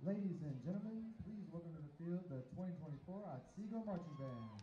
Ladies and gentlemen, please welcome to the field the 2024 Otsego Marching Band.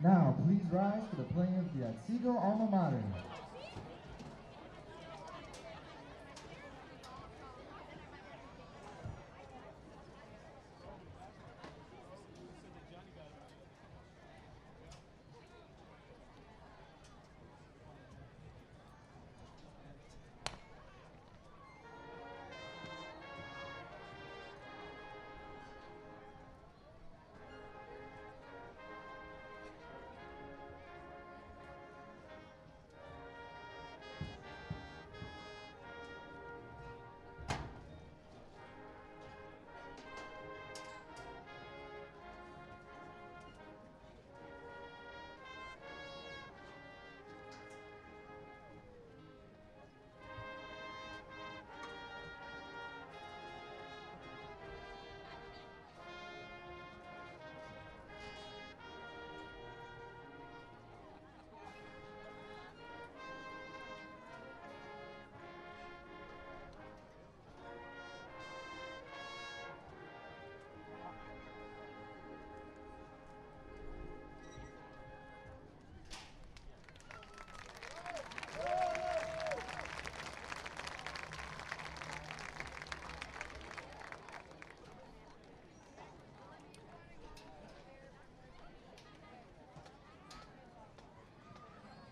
Now, please rise for the playing of the Otsego Alma Mater.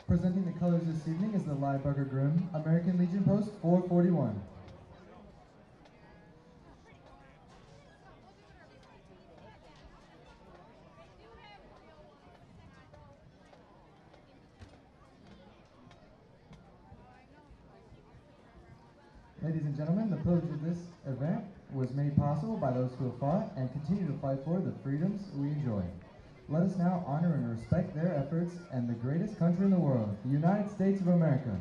Presenting the colors this evening is the Lieberger Groom, American Legion Post 441. Ladies and gentlemen, the pillage of this event was made possible by those who have fought and continue to fight for the freedoms we enjoy. Let us now honor and respect their efforts and the greatest country in the world, the United States of America.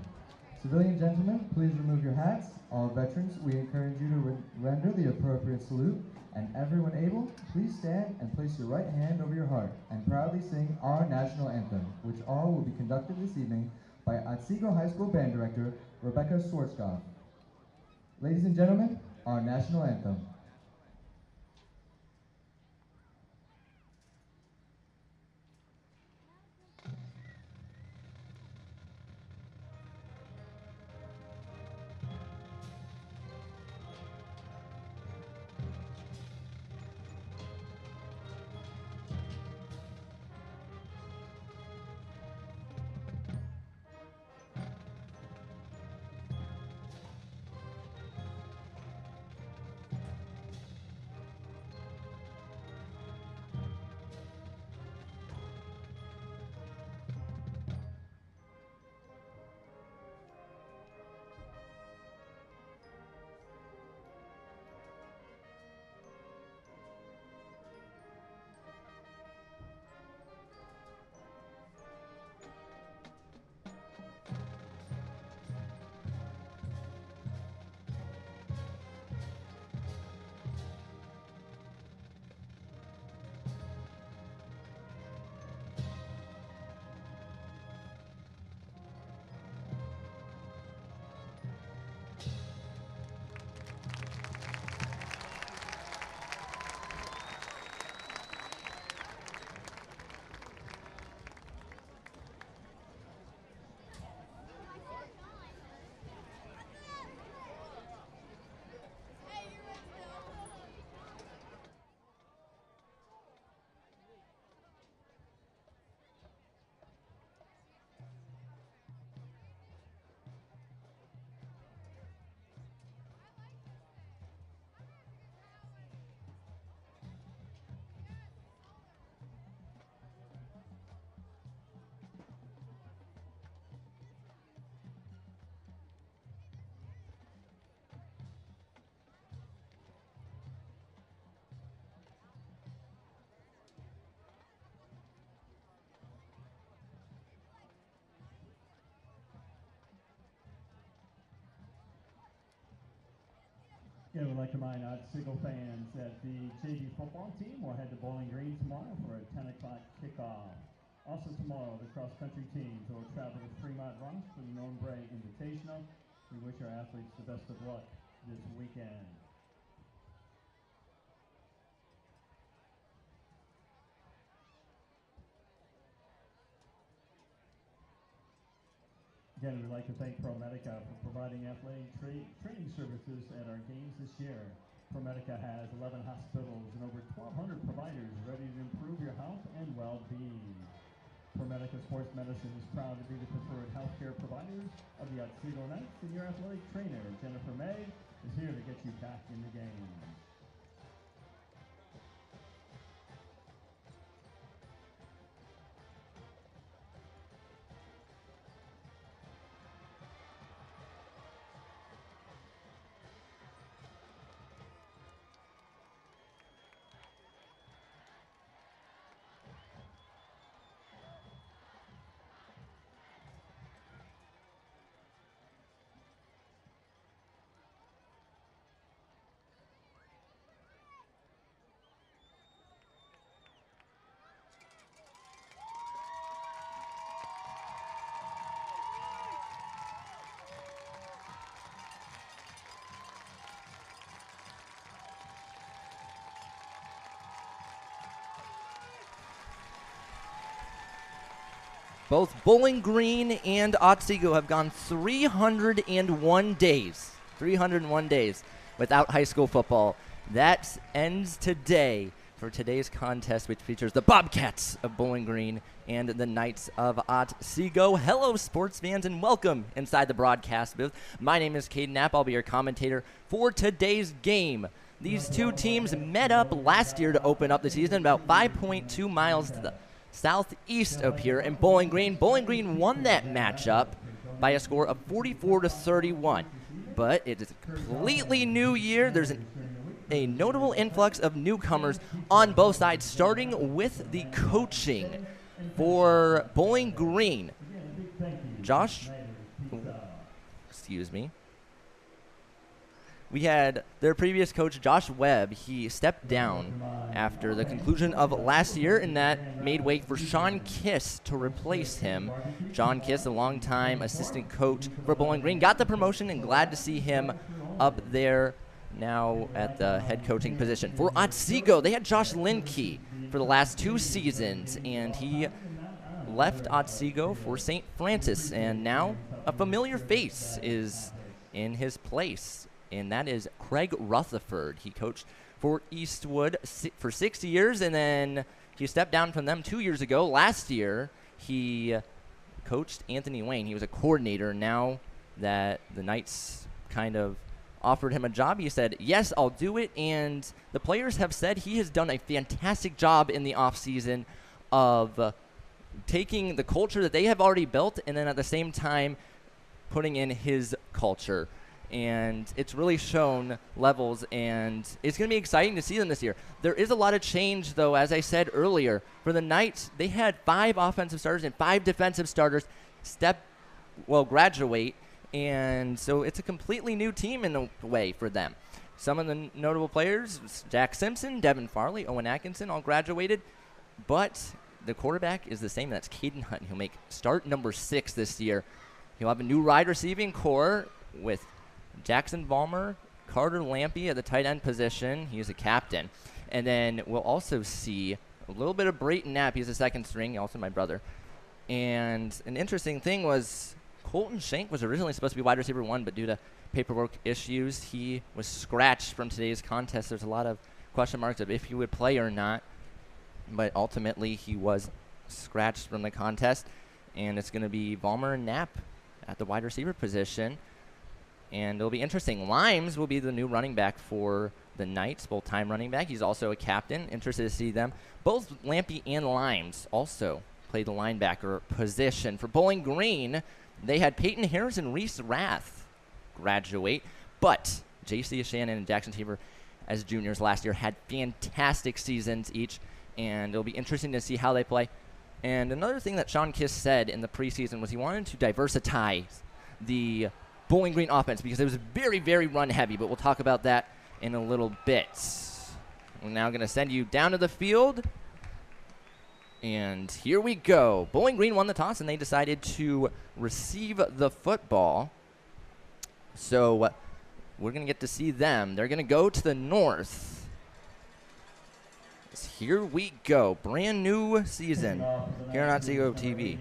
Civilian gentlemen, please remove your hats. All veterans, we encourage you to render the appropriate salute. And everyone able, please stand and place your right hand over your heart and proudly sing our national anthem, which all will be conducted this evening by Otsego High School Band Director, Rebecca Schwarzkopf. Ladies and gentlemen, our national anthem. Again, we'd like to remind Otsego fans that the JV football team will head to Bowling Green tomorrow for a 10 o'clock kickoff. Also tomorrow, the cross-country teams will travel to Fremont Ross for the Norm Bray Invitational. We wish our athletes the best of luck this weekend. Again, we'd like to thank ProMedica for providing athletic training services at our games this year. ProMedica has 11 hospitals and over 1,200 providers ready to improve your health and well-being. ProMedica Sports Medicine is proud to be the preferred healthcare providers of the Otsego Knights, and your athletic trainer, Jennifer May, is here to get you back in the game. Both Bowling Green and Otsego have gone 301 days without high school football. That ends today for today's contest, which features the Bobcats of Bowling Green and the Knights of Otsego. Hello, sports fans, and welcome inside the broadcast booth. My name is Caden Knapp. I'll be your commentator for today's game. These two teams met up last year to open up the season about 5.2 miles to the southeast of here in Bowling Green. Bowling Green won that matchup by a score of 44-31. But it is a completely new year. There's a notable influx of newcomers on both sides, starting with the coaching for Bowling Green. We had their previous coach, Josh Webb. He stepped down after the conclusion of last year, and that made way for Sean Kiss to replace him. Sean Kiss, a longtime assistant coach for Bowling Green, got the promotion, and glad to see him up there now at the head coaching position. For Otsego, they had Josh Linke for the last 2 seasons, and he left Otsego for St. Francis, and now a familiar face is in his place, and that is Craig Rutherford. He coached for Eastwood for 6 years, and then he stepped down from them 2 years ago. Last year, he coached Anthony Wayne. He was a coordinator. Now that the Knights kind of offered him a job, he said, yes, I'll do it, and the players have said he has done a fantastic job in the offseason of taking the culture that they have already built and then at the same time putting in his culture. And it's really shown levels, and it's going to be exciting to see them this year. There is a lot of change, though, as I said earlier. For the Knights, they had 5 offensive starters and 5 defensive starters graduate, and so it's a completely new team in a way for them. Some of the notable players, Jack Simpson, Devin Farley, Owen Atkinson, all graduated, but the quarterback is the same. That's Caden Hunt. He'll make start number 6 this year. He'll have a new wide receiving core with Jackson Vollmer, Carter Lampy at the tight end position. He's a captain. And then we'll also see a little bit of Brayton Knapp. He's a second string, also my brother. And an interesting thing was Colton Shank was originally supposed to be wide receiver 1, but due to paperwork issues, he was scratched from today's contest. There's a lot of question marks of if he would play or not. But ultimately, he was scratched from the contest. And it's going to be Vollmer and Knapp at the wide receiver position. And it'll be interesting. Limes will be the new running back for the Knights, full-time running back. He's also a captain. Interested to see them. Both Lampy and Limes also play the linebacker position. For Bowling Green, they had Peyton Harris and Reese Rath graduate, but J.C. Shannon and Jackson Teaver as juniors last year had fantastic seasons each, and it'll be interesting to see how they play. And another thing that Sean Kiss said in the preseason was he wanted to diversify the Bowling Green offense because it was very, very run-heavy, but we'll talk about that in a little bit. We're now going to send you down to the field. And here we go. Bowling Green won the toss, and they decided to receive the football. So we're going to get to see them. They're going to go to the north. Here we go. Brand new season here on Otsego TV.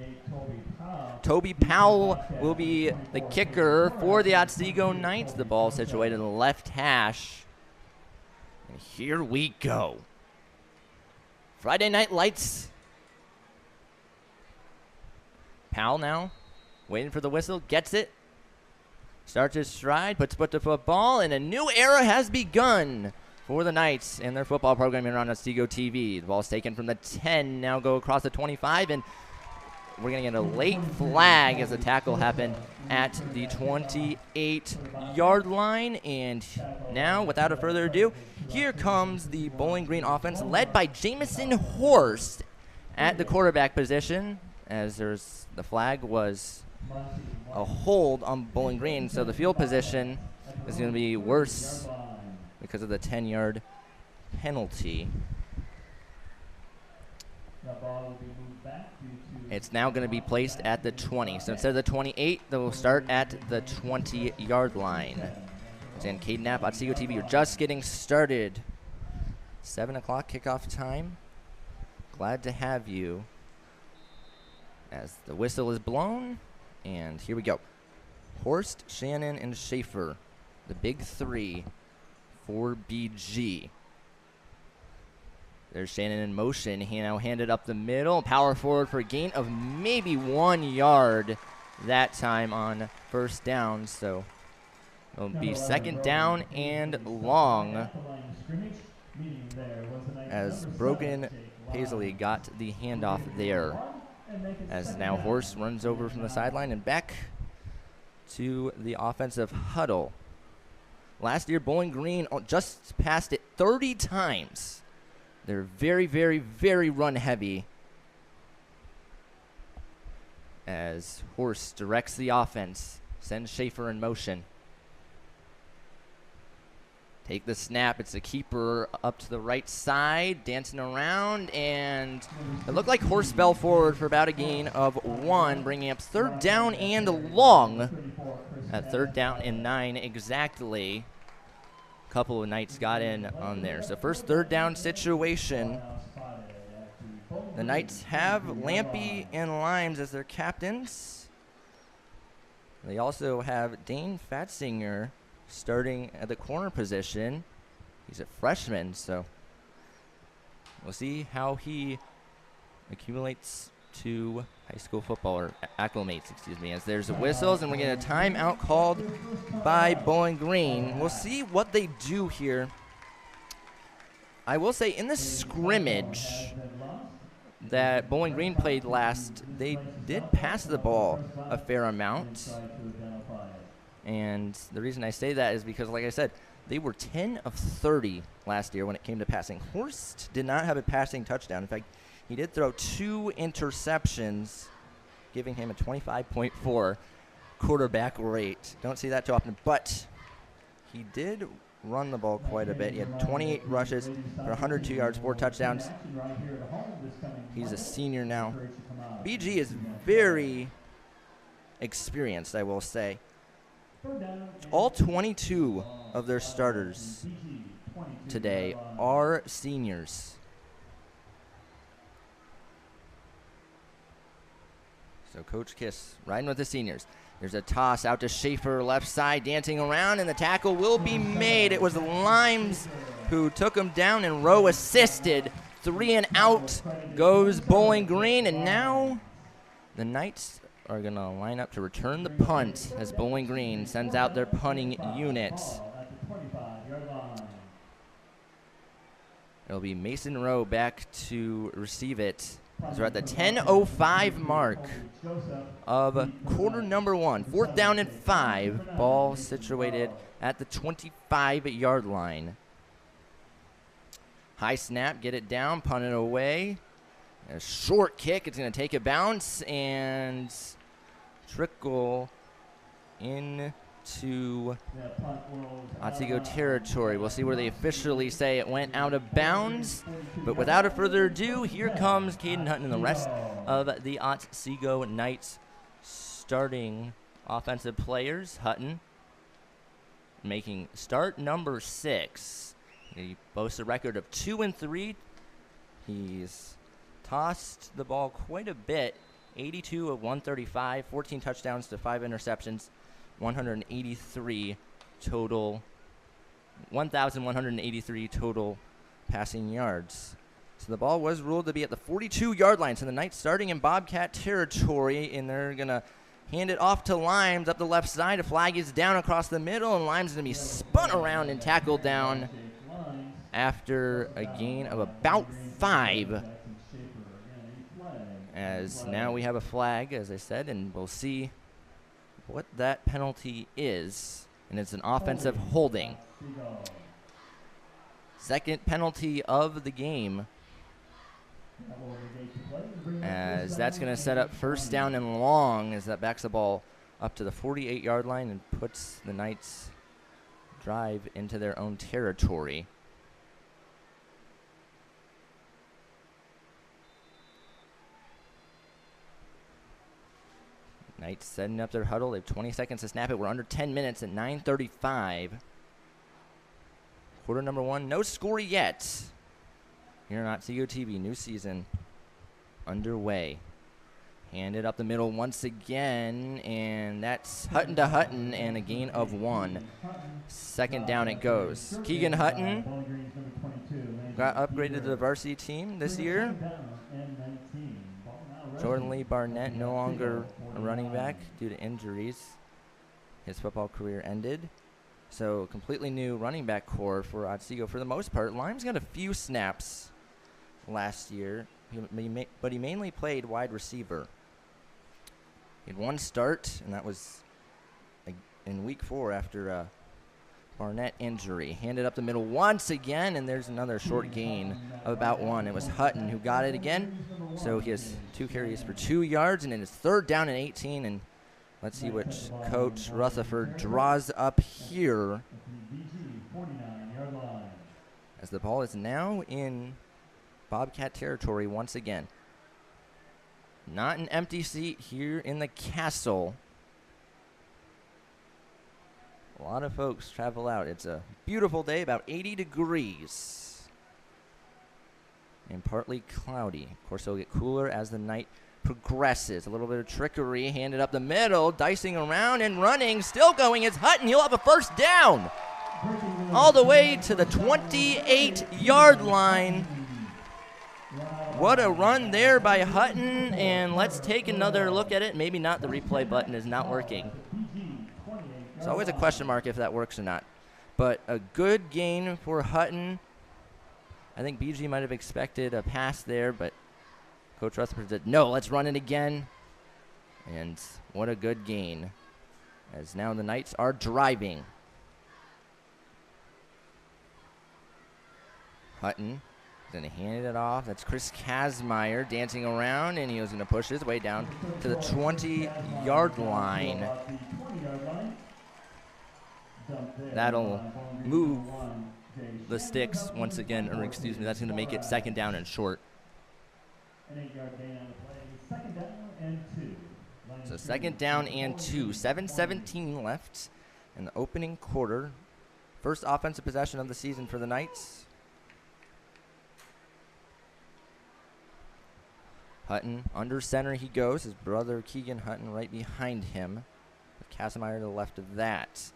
Toby Powell will be the kicker for the Otsego Knights. The ball situated in the left hash. And here we go. Friday Night Lights. Powell now waiting for the whistle. Gets it. Starts his stride. Puts foot to football. And a new era has begun for the Knights and their football program here on Otsego TV. The ball's taken from the 10. Now go across the 25. And we're going to get a late flag as the tackle happened at the 28-yard line. And now, without a further ado, here comes the Bowling Green offense led by Jamison Horst at the quarterback position, as the flag was a hold on Bowling Green. So the field position is going to be worse because of the 10-yard penalty. It's now going to be placed at the 20. So instead of the 28, they'll start at the 20-yard line. And Caden Knapp, Otsego TV, you're just getting started. 7 o'clock kickoff time. Glad to have you as the whistle is blown. And here we go. Horst, Shannon, and Schaefer, the big three for BG. There's Shannon in motion. He now handed up the middle. Power forward for a gain of maybe 1 yard that time on first down. So it'll be second down and long as Brogan Paisley got the handoff there. As now Horst runs over from the sideline and back to the offensive huddle. Last year, Bowling Green just passed it 30 times. They're very, very, very run-heavy as Horst directs the offense, sends Schaefer in motion. Take the snap. It's a keeper up to the right side, dancing around, and it looked like Horst fell forward for about a gain of 1, bringing up third down and long. At third down and 9 exactly. Couple of Knights got in on there. So first third down situation. The Knights have Lampy and Limes as their captains. They also have Dane Fatzinger starting at the corner position. He's a freshman, so we'll see how he accumulates to high school football, or acclimates, excuse me, as there's the whistles, and we're getting a timeout called by Bowling Green. We'll see what they do here. I will say in the scrimmage that Bowling Green played last, they did pass the ball a fair amount. And the reason I say that is because, like I said, they were 10 of 30 last year when it came to passing. Horst did not have a passing touchdown. In fact, he did throw 2 interceptions, giving him a 25.4 quarterback rate. Don't see that too often, but he did run the ball quite a bit. He had 28 rushes for 102 yards, 4 touchdowns. He's a senior now. BG is very experienced, I will say. All 22 of their starters today are seniors. So Coach Kiss riding with the seniors. There's a toss out to Schaefer, left side, dancing around, and the tackle will be made. It was Limes who took him down, and Rowe assisted. 3 and out goes Bowling Green, and now the Knights are going to line up to return the punt as Bowling Green sends out their punting unit. It'll be Mason Rowe back to receive it. So we're at the 10:05 mark of quarter number 1. 4th down and 5. Ball situated at the 25-yard line. High snap, get it down, punt it away. A short kick, it's going to take a bounce and trickle in to The punt rolls Otsego out territory. We'll see where they officially say it went out of bounds. But without further ado, here comes Caden Hutton and the rest of the Otsego Knights starting offensive players. Hutton making start number 6. He boasts a record of 2-3. He's tossed the ball quite a bit. 82 of 135, 14 touchdowns to 5 interceptions, 1,183 total passing yards. So the ball was ruled to be at the 42-yard line. So the Knights starting in Bobcat territory, and they're going to hand it off to Limes up the left side. A flag is down across the middle, and Limes is going to be spun around and tackled down after a gain of about 5. As now we have a flag, as I said, and we'll see what that penalty is. And it's an offensive holding. Second penalty of the game, as that's going to set up first down and long, as that backs the ball up to the 48-yard line and puts the Knights' drive into their own territory. Knights setting up their huddle. They have 20 seconds to snap it. We're under 10 minutes at 9:35. Quarter number 1, no score yet. Here on Otsego TV, new season underway. Handed up the middle once again, and that's Hutton to Hutton, and a gain of 1. Second down it goes. Keegan Hutton got upgraded to the varsity team this year. Jordan Lee Barnett no longer a running back due to injuries. His football career ended. So completely new running back core for Otsego for the most part. Limes got a few snaps last year, but he mainly played wide receiver. He had 1 start, and that was in week 4 after a Barnett injury. Handed up the middle once again, and there's another short gain of about 1. It was Hutton who got it again. So he has 2 carries for 2 yards, and it is third down and 18. And let's see which Coach Rutherford draws up here, as the ball is now in Bobcat territory once again. Not an empty seat here in the castle. A lot of folks travel out. It's a beautiful day, about 80 degrees. And partly cloudy. Of course, it'll get cooler as the night progresses. A little bit of trickery, handed up the middle, dicing around and running, still going. It's Hutton. He'll have a first down. All the way to the 28-yard line. What a run there by Hutton. And let's take another look at it. Maybe not. The replay button is not working. It's always a question mark if that works or not. But a good gain for Hutton. I think BG might have expected a pass there, but Coach Rutherford said, no, let's run it again. And what a good gain, as now the Knights are driving. Hutton is going to hand it off. That's Chris Kazmaier dancing around, and he was going to push his way down to the 20-yard line. That'll move the sticks once again, or excuse me, that's going to make it second down and short. So second down and 2. 7:17 left in the opening quarter. First offensive possession of the season for the Knights. Hutton under center he goes. His brother Keegan Hutton right behind him, with Kazmaier to the left of that.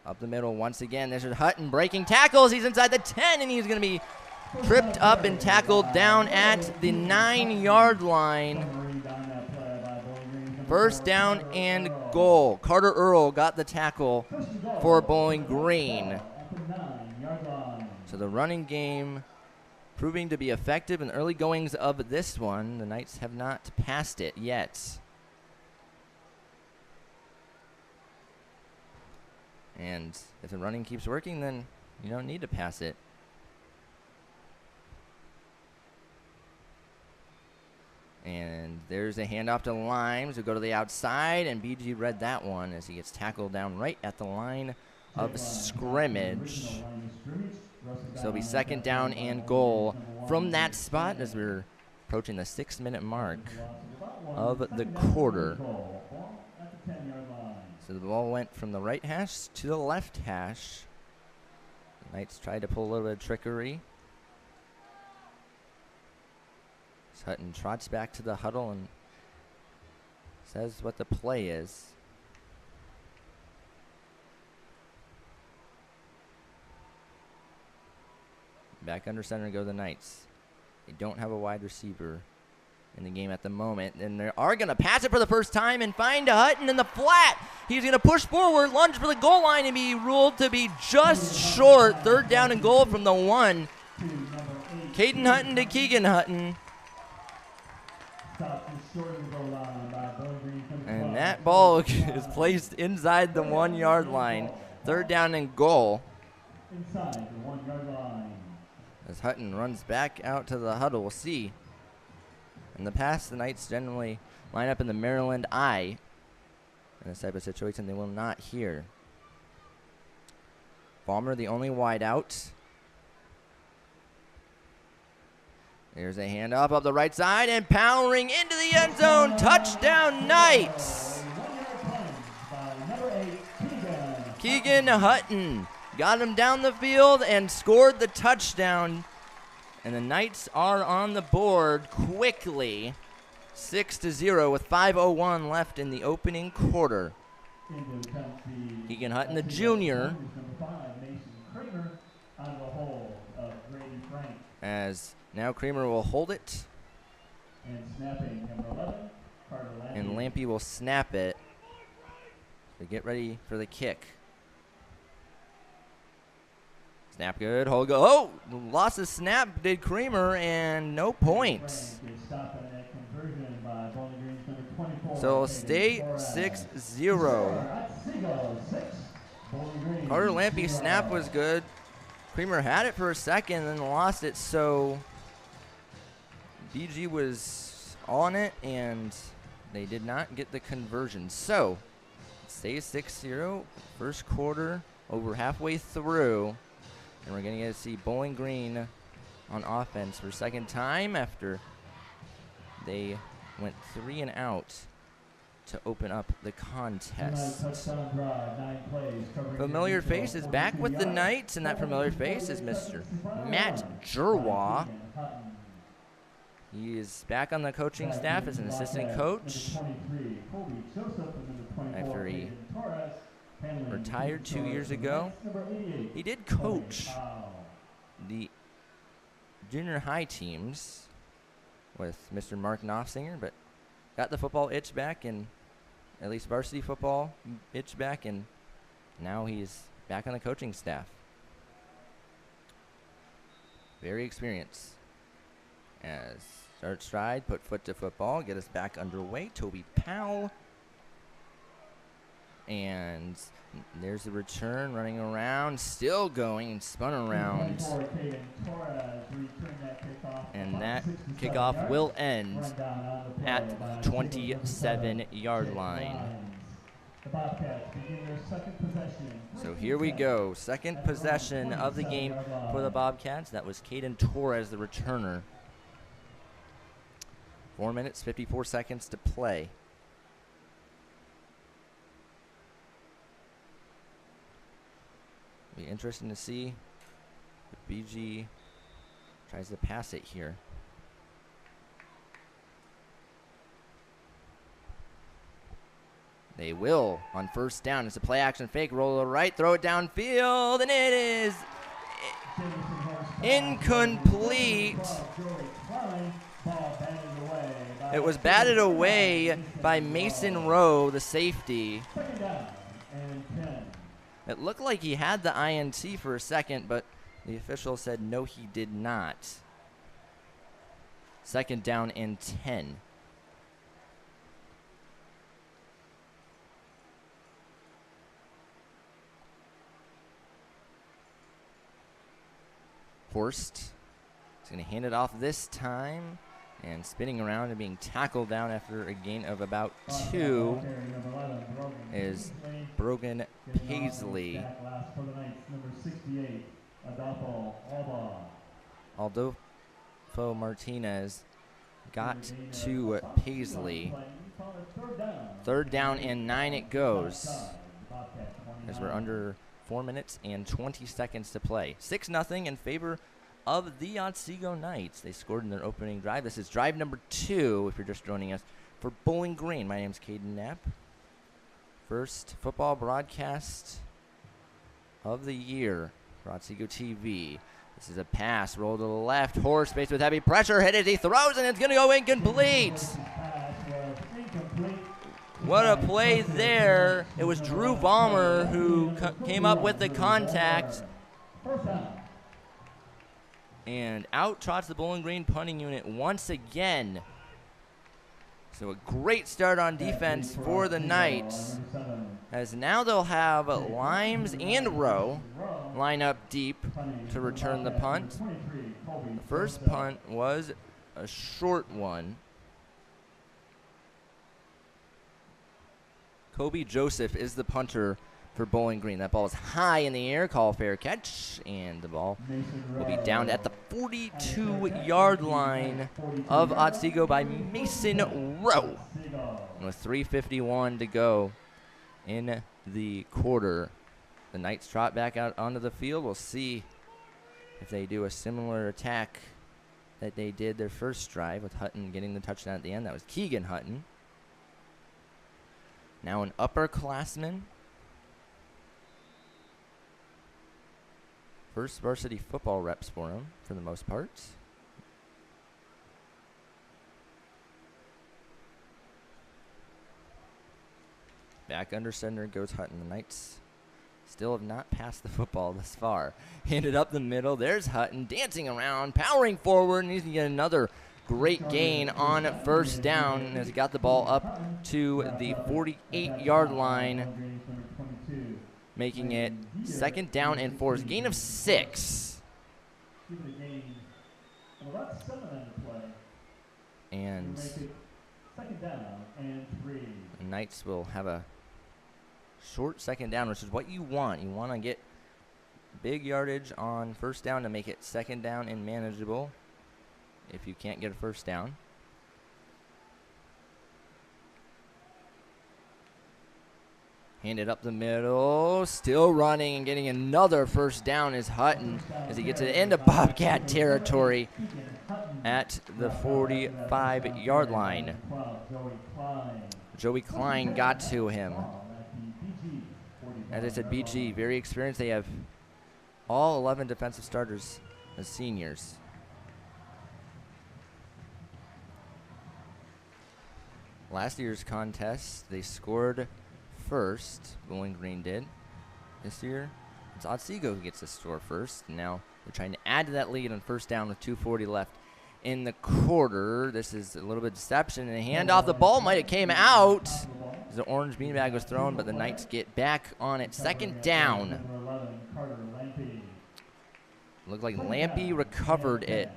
Up the middle once again. There's Hutton breaking tackles. He's inside the 10, and he's going to be tripped up and tackled down at the 9-yard line. First down and goal. Carter Earl got the tackle for Bowling Green. So the running game proving to be effective in the early goings of this one. The Knights have not passed it yet. And if the running keeps working, then you don't need to pass it. And there's a handoff to Limes who go to the outside, and BG read that one as he gets tackled down right at the line of scrimmage. So it'll be second down and goal from that spot as we're approaching the 6-minute mark of the quarter. So the ball went from the right hash to the left hash. The Knights tried to pull a little bit of trickery. Hutton trots back to the huddle and says what the play is. Back under center go the Knights. They don't have a wide receiver in the game at the moment, and they are going to pass it for the first time and find a Hutton in the flat. He's going to push forward, lunge for the goal line, and be ruled to be just short. Third down and goal from the 1. Caden Hutton to Keegan Hutton. And that ball is placed inside the 1-yard line. Third down and goal. Inside the 1-yard line. As Hutton runs back out to the huddle, we'll see. In the past, the Knights generally line up in the Maryland I. In this type of situation, they will not here. Balmer, the only wide out. There's a handoff up the right side and powering into the end zone. Touchdown, Knights! Keegan Hutton got him down the field and scored the touchdown. And the Knights are on the board quickly, 6-0 with 5:01 left in the opening quarter. Keegan Hutton, the junior, as now Kramer will hold it, and Lampy will snap it to get ready for the kick. Snap good, hold go. Oh, lost the snap, did Kramer, and no points. So it'll stay 6-0. Carter Lampy's snap was good. Kramer had it for a second and then lost it, so BG was on it and they did not get the conversion. So it stays 6-0. First quarter over halfway through. And we're going to get to see Bowling Green on offense for a second time after they went 3 and out to open up the contest. Familiar face is back with the Knights, and that familiar face is Mr. Matt Jerwa. He is back on the coaching staff as an assistant coach after he retired 2 years ago. He did coach the junior high teams with Mr. Mark Knopfsinger, but got the football itch back, and at least varsity football itch back, and now he's back on the coaching staff. Very experienced. As start stride, put foot to football, get us back underway. Toby Powell. And there's the return, running around, still going, and spun around. And that kickoff will end at the 27-yard line. So here we go, second possession of the game for the Bobcats. That was Caden Torres, the returner. 4 minutes, 54 seconds to play. Be interesting to see if BG tries to pass it here. They will on first down. It's a play action fake, roll to the right, throw it downfield, and it is incomplete. It was batted away by Mason Rowe, the safety. It looked like he had the INT for a second, but the official said no, he did not. Second down and 10. Horst is going to hand it off this time, And spinning around and being tackled down after a gain of about 2 is Brogan Paisley. Adolfo Martinez got to Paisley. 3rd down and 9 it goes, as we're under 4 minutes and 20 seconds to play. 6-0 in favor of the Otsego Knights. They scored in their opening drive. This is drive number 2, if you're just joining us, for Bowling Green. My name's Caden Knapp. First football broadcast of the year for Otsego TV. This is a pass, roll to the left, horse faced with heavy pressure, hit as he throws, and it's going to go incomplete. What a play there. It was Drew Ballmer who came up with the contact. And out trots the Bowling Green punting unit once again. So a great start on defense for the Knights, as now they'll have Limes and Rowe line up deep to return the punt. The first punt was a short one. Kobe Joseph is the punter for Bowling Green. That ball is high in the air, call fair catch, and the ball will be downed at the 42-yard line of Otsego by Mason Rowe. And with 3:51 to go in the quarter, the Knights trot back out onto the field. We'll see if they do a similar attack that they did their first drive, with Hutton getting the touchdown at the end. That was Keegan Hutton. Now an upperclassman. First varsity football reps for him, for the most part. Back under center goes Hutton. The Knights still have not passed the football this far. Handed up the middle. There's Hutton dancing around, powering forward, and he's going to get another great gain on first down as he got the ball up to the 48-yard line, making it 2nd down and 4. It's a gain of 6. And the Knights will have a short 2nd down, which is what you want. You want to get big yardage on first down to make it 2nd down and manageable if you can't get a first down. Handed up the middle, still running and getting another first down is Hutton as he gets to the end of Bobcat territory at the 45-yard line. Joey Klein got to him. As I said, BG, very experienced. They have all 11 defensive starters as seniors. Last year's contest, they scored first. Bowling Green did. This year, it's Otsego who gets to score first. Now they're trying to add to that lead on first down with 2:40 left in the quarter. This is a little bit of deception, and a handoff. The ball might have came out as the orange beanbag was thrown, but the Knights get back on it. 2nd down. Looked like Lampy recovered it.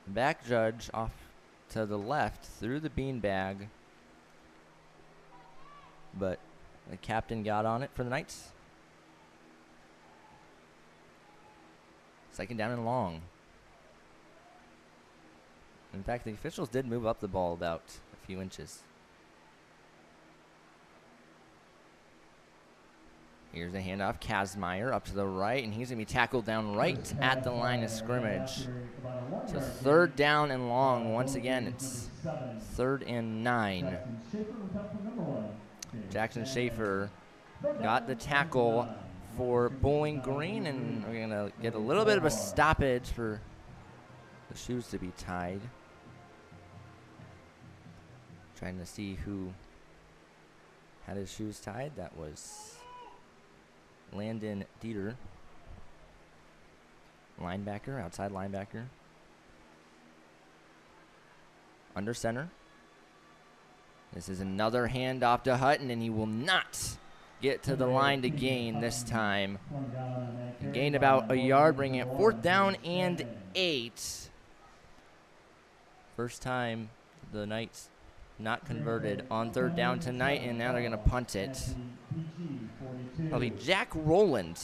Back judge off to the left through the beanbag, but the captain got on it for the Knights. 2nd down and long. In fact, the officials did move up the ball about a few inches. Here's a handoff. Kazmaier up to the right, and he's going to be tackled down right at the line of scrimmage. So 3rd down and long. Once again, it's 3rd and 9. Jackson Schaefer got the tackle for Bowling Green, and we're going to get a little bit of a stoppage for the shoes to be tied. Trying to see who had his shoes tied. That was Landon Dieter, linebacker, outside linebacker. Under center. This is another handoff to Hutton, and he will not get to the line to gain this time. He gained about a yard, bringing it 4th down and 8. First time the Knights not converted on third down tonight, and now they're going to punt it. It'll be Jack Rowland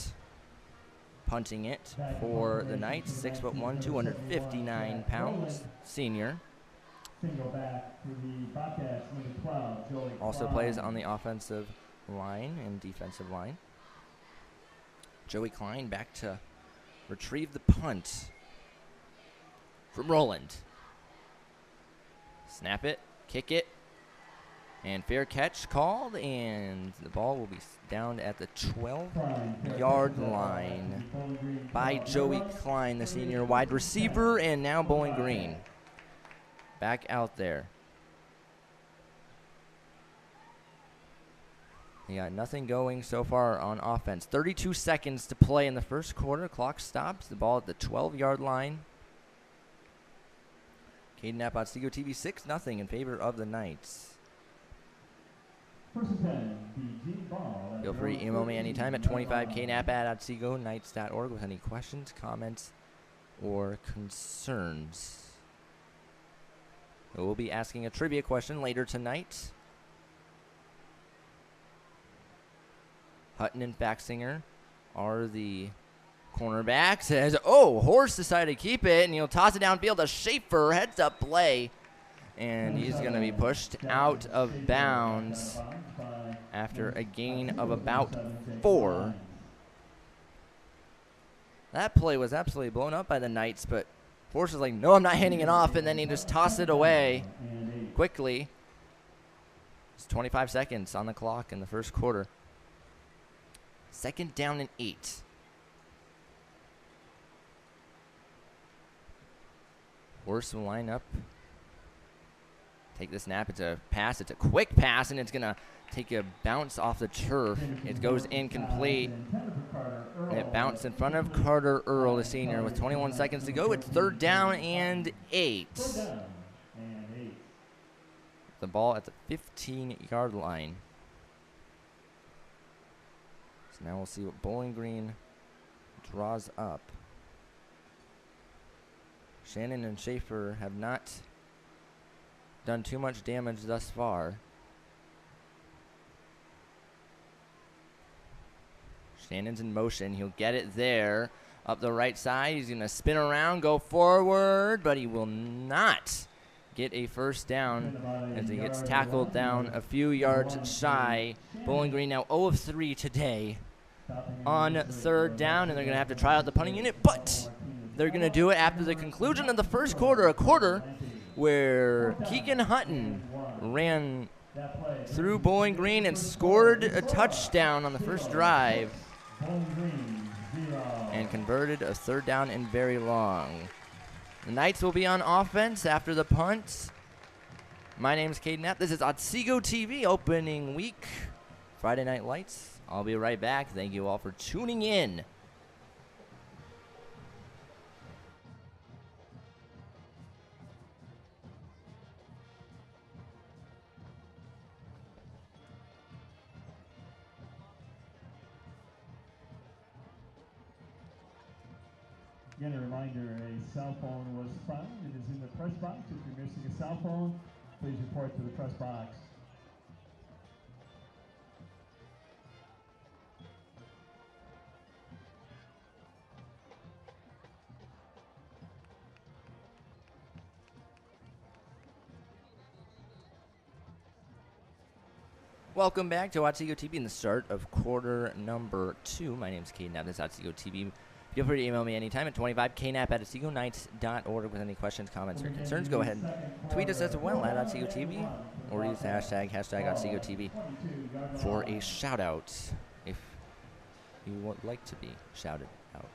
punting it for the Knights. 6'1", 259 pounds, senior. Also plays on the offensive line and defensive line. Joey Klein back to retrieve the punt from Rowland. Snap it, kick it, and fair catch called, and the ball will be down at the 12-yard line by Joey Klein, the senior wide receiver, and now Bowling Green back out there. They got nothing going so far on offense. 32 seconds to play in the first quarter. Clock stops. The ball at the 12-yard line. Caden Knapp, Otsego TV, 6-0 in favor of the Knights. Feel free to email me anytime at 25knap@otsegoKnights.org with any questions, comments, or concerns. We'll be asking a trivia question later tonight. Hutton and Faxinger are the cornerbacks. As Horse decided to keep it, and he'll toss it downfield to Schaefer. Heads up play, and he's going to be pushed out of bounds after a gain of about 4. That play was absolutely blown up by the Knights, but Horse was like, no, I'm not handing it off, and then he just tossed it away quickly. It's 25 seconds on the clock in the first quarter. 2nd down and 8. Horse will line up. Take the snap. It's a pass. It's a quick pass, and it's going to take a bounce off the turf. It goes incomplete. And it bounced in front of Carter Earl, the senior, with 21 seconds to go. It's 3rd down and 8. The ball at the 15-yard line. So now we'll see what Bowling Green draws up. Shannon and Schaefer have not done too much damage thus far. Shannon's in motion. He'll get it there. Up the right side. He's going to spin around, go forward, but he will not get a first down as he gets tackled down a few yards shy. Bowling Green now 0 of 3 today on 3rd down, and they're going to have to try out the punting unit, but they're going to do it after the conclusion of the first quarter, a quarter where Keegan Hutton ran through Bowling Green and scored a touchdown on the first drive and converted a 3rd down and very long. The Knights will be on offense after the punt. My name is Caden Knapp. This is Otsego TV opening week, Friday Night Lights. I'll be right back. Thank you all for tuning in. Again, a reminder, a cell phone was found. It is in the press box. If you're missing a cell phone, please report to the press box. Welcome back to Otsego TV in the start of quarter number 2. My name is Caden Knapp. This is Otsego TV. Feel free to email me anytime at 25knap@OtsegoKnights.org with any questions, comments, or concerns. Go ahead and tweet us as well at Otsego TV, or use the hashtag Otsego TV for a shout out if you would like to be shouted out.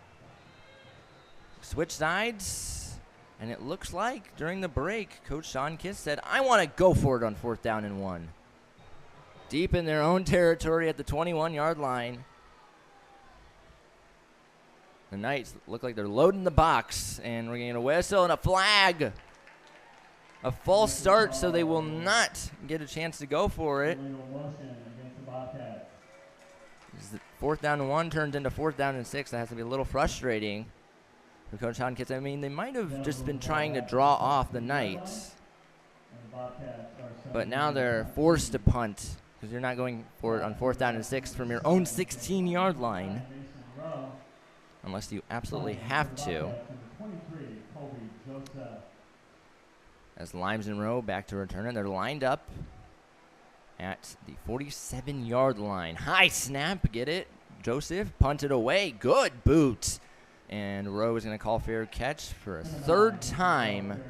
Switch sides, and it looks like during the break, Coach Sean Kiss said, I want to go for it on 4th down and 1. Deep in their own territory at the 21-yard line. The Knights look like they're loading the box, and we're getting a whistle and a flag. A false start, so they will not get a chance to go for it. 4th down and 1 turns into 4th down and 6. That has to be a little frustrating for Coach Hodkins. I mean, they might have just been trying to draw off the Knights, but now they're forced to punt because you're not going for it on 4th down and 6 from your own 16-yard line unless you absolutely have to. As Limes and Rowe back to return it. They're lined up at the 47-yard line. High snap, get it? Joseph punted away. Good boot. And Rowe is going to call fair catch for a 3rd time.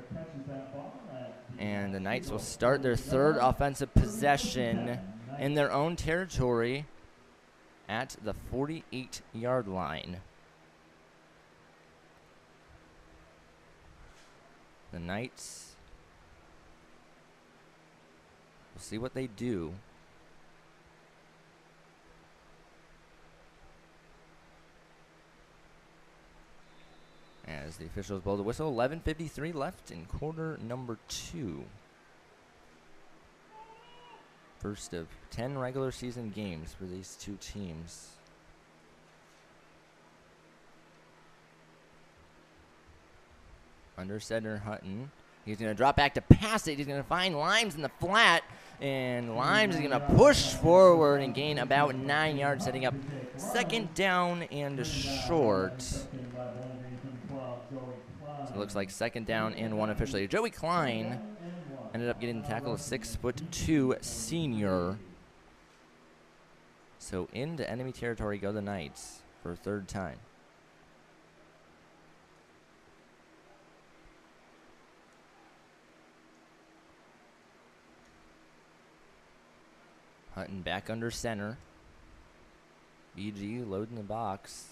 And the Knights will start their 3rd offensive possession in their own territory at the 48-yard line. The Knights, we'll see what they do. As the officials blow the whistle, 11:53 left in quarter number 2. First of 10 regular season games for these two teams. Under center, Hutton. He's going to drop back to pass it. He's going to find Limes in the flat. And Limes is going to push forward and gain about 9 yards, setting up 2nd down and short. So it looks like 2nd down and 1 officially. Joey Klein ended up getting the tackle, of 6'2" senior. So into enemy territory go the Knights for a 3rd time. Hutton back under center. BG loading the box.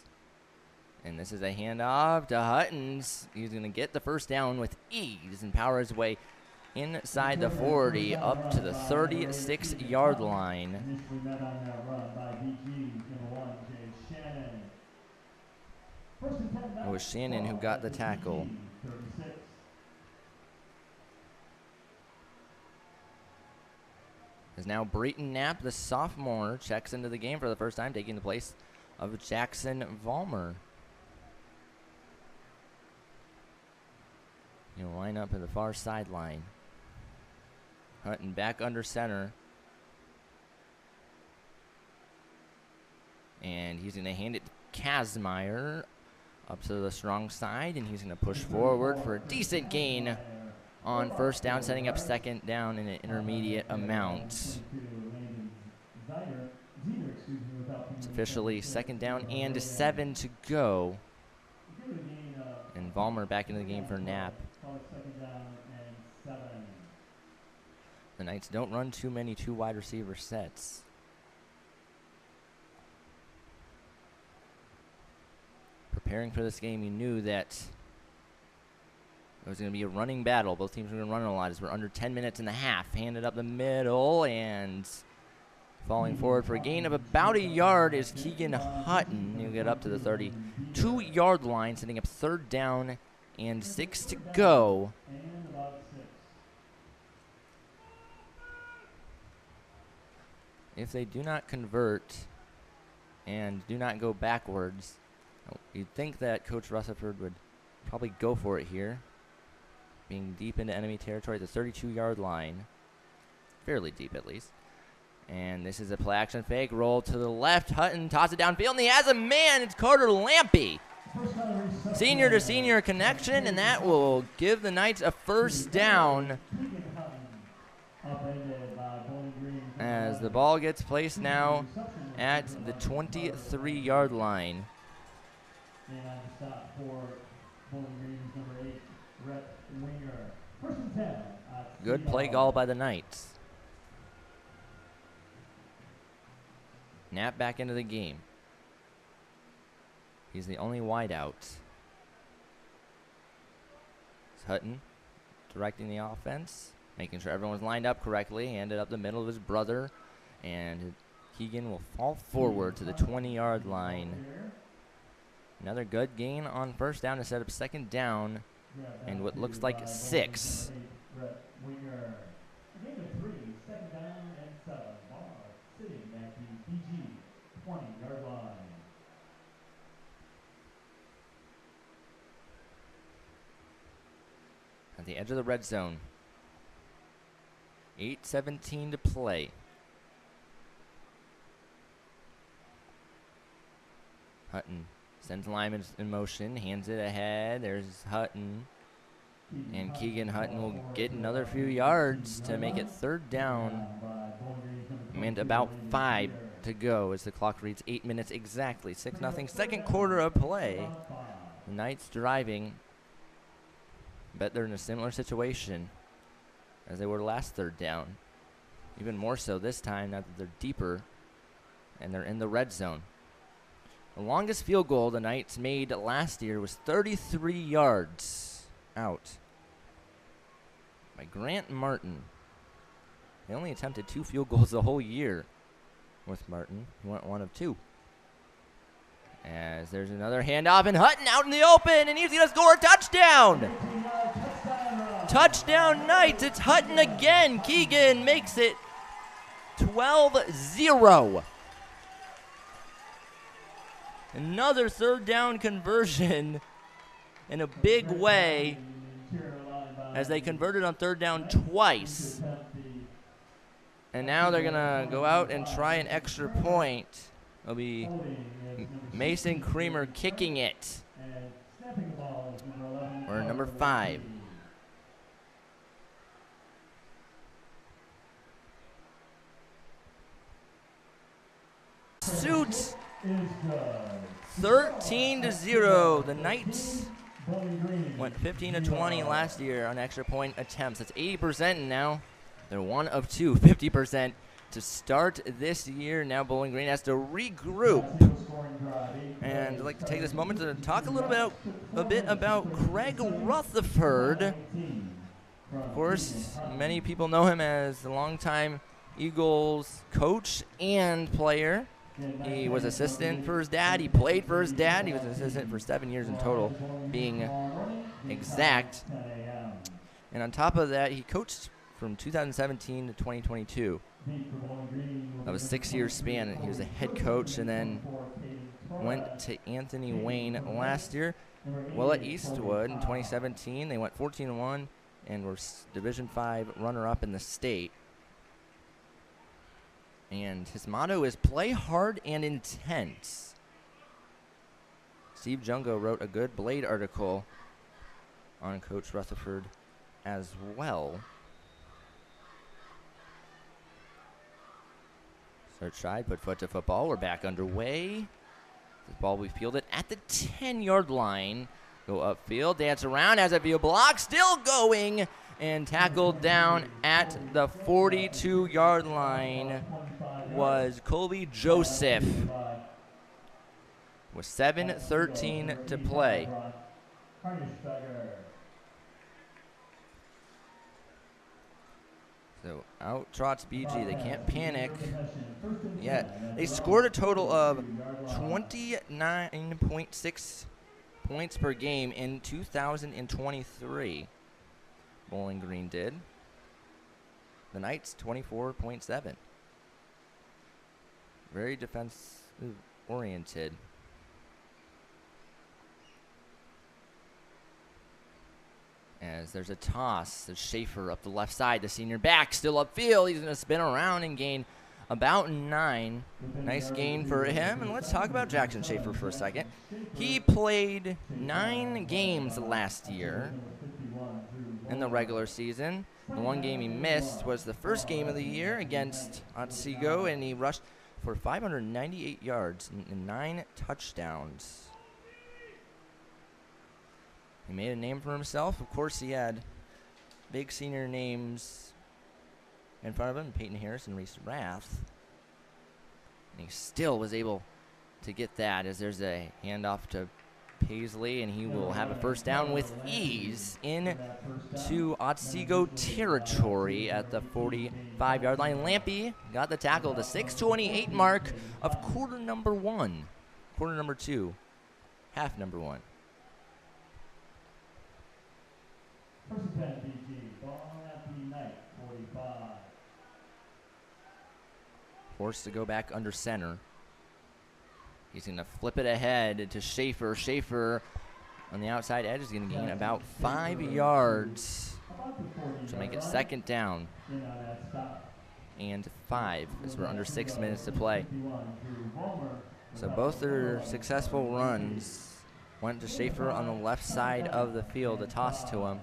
And this is a handoff to Huttons. He's going to get the 1st down with ease and power his way inside the 40 up to the 36-yard line. It was Shannon who got the tackle. As now Brayton Knapp, the sophomore, checks into the game for the 1st time, taking the place of Jackson Vollmer. He'll line up at the far sideline. Hutton back under center. And he's going to hand it to Kazmaier up to the strong side, and he's going to push forward for a decent gain on 1st down, setting up 2nd down in an intermediate amount. It's officially 2nd down and 7 to go. And Vollmer back into the game for Knapp. The Knights don't run too many 2 wide receiver sets. Preparing for this game, you knew that it was going to be a running battle. Both teams were going to run a lot as we're under 10 minutes and a half. Handed up the middle and falling forward for a gain of about a yard is Keegan Hutton. He'll get up to the 32-yard line, setting up 3rd down and 6 to go. If they do not convert and do not go backwards, you'd think that Coach Rutherford would probably go for it here. Being deep into enemy territory at the 32-yard line. Fairly deep, at least. And this is a play action fake. Roll to the left. Hutton tosses it downfield, and he has a man. It's Carter Lampy. Senior to senior connection, and that will give the Knights a 1st down. As the ball gets placed now at the 23-yard line. And stop for Bowling Green's number 8, Rhett Winger. 1st and 10. Good play call by the Knights. Knapp back into the game. He's the only wideout. It's Hutton directing the offense, making sure everyone's lined up correctly. Handed up the middle of his brother, and Keegan will fall forward to the 20-yard line. Another good gain on 1st down to set up 2nd down and what looks like 6. the edge of the red zone. 8:17 to play. Hutton sends linemen in motion, hands it ahead. There's Hutton. And Keegan Hutton will get another few yards to make it 3rd down. And about 5 to go as the clock reads 8 minutes exactly. 6-0, second quarter of play. The Knights driving. Bet they're in a similar situation as they were last 3rd down. Even more so this time now that they're deeper and they're in the red zone. The longest field goal the Knights made last year was 33 yards out by Grant Martin. They only attempted 2 field goals the whole year with Martin. He went 1 of 2. As there's another handoff, and Hutton out in the open, and he's going to score a touchdown. Touchdown Knights. It's Hutton again. Keegan makes it 12-0. Another 3rd down conversion in a big way as they converted on 3rd down twice. And now they're going to go out and try an extra point. It'll be Mason Creamer kicking it. Or number 5. Suits 13-0. The Knights went 15-20 last year on extra point attempts. That's 80% now. They're 1 of 2, 50% to start this year. Now Bowling Green has to regroup. And I'd like to take this moment to talk a bit about Craig Rutherford. Of course, many people know him as the longtime Eagles coach and player. He was assistant for his dad. He played for his dad. He was an assistant for 7 years in total, being exact. And on top of that, he coached from 2017 to 2022. That was a 6-year span. He was a head coach and then went to Anthony Wayne last year. Well, at Eastwood in 2017, they went 14-1 and were Division 5 runner-up in the state. And his motto is play hard and intense. Steve Jungo wrote a good Blade article on Coach Rutherford as well. Start side, put foot to football. We're back underway. The ball we fielded at the 10-yard line. Go upfield, dance around, has a few blocks, still going, and tackled down at the 42-yard line was Colby Joseph with 7:13 to play. So out trots BG. They can't panic yet. They scored a total of 29.6 points per game in 2023. Bowling Green did. The Knights 24.7. Very defensive oriented. As there's a toss, there's Schaefer up the left side, the senior back still upfield. He's going to spin around and gain about 9. Nice gain for him. And let's talk about Jackson Schaefer for a second. He played 9 games last year in the regular season. The one game he missed was the first game of the year against Otsego, and he rushed for 598 yards and 9 touchdowns. He made a name for himself. Of course, he had big senior names in front of him, Peyton Harris and Reese Rath. And he still was able to get that as there's a handoff to Paisley, and he will have a first down with ease into Otsego territory at the 45-yard line. Lampy got the tackle, the 6:28 mark of quarter number 1. Quarter number 2, half number 1. First and 10, BG. Ball at the Knight, 45. Forced to go back under center. He's going to flip it ahead to Schaefer. Schaefer on the outside edge is going to gain about 5 yards. to make it second down and 5 as we're under 6 minutes to play. So both their successful runs went to Schaefer on the left side of the field, a toss to him.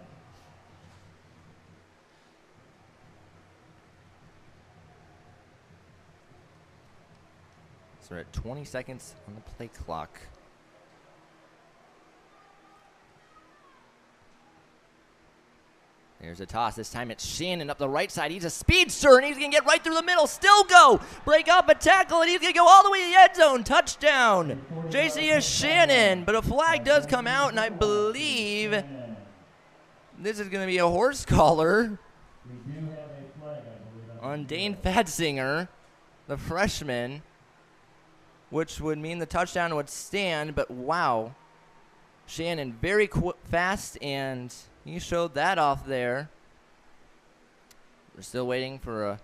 So we're at 20 seconds on the play clock. There's a toss. This time it's Shannon up the right side. He's a speedster, and he's going to get right through the middle. Still go. Break up a tackle, and he's going to go all the way to the end zone. Touchdown. JC is Shannon, but a flag does come out, and I believe this is going to be a horse collar on Dane Fadsinger, the freshman, which would mean the touchdown would stand, but wow. Shannon very fast, and he showed that off there. We're still waiting for a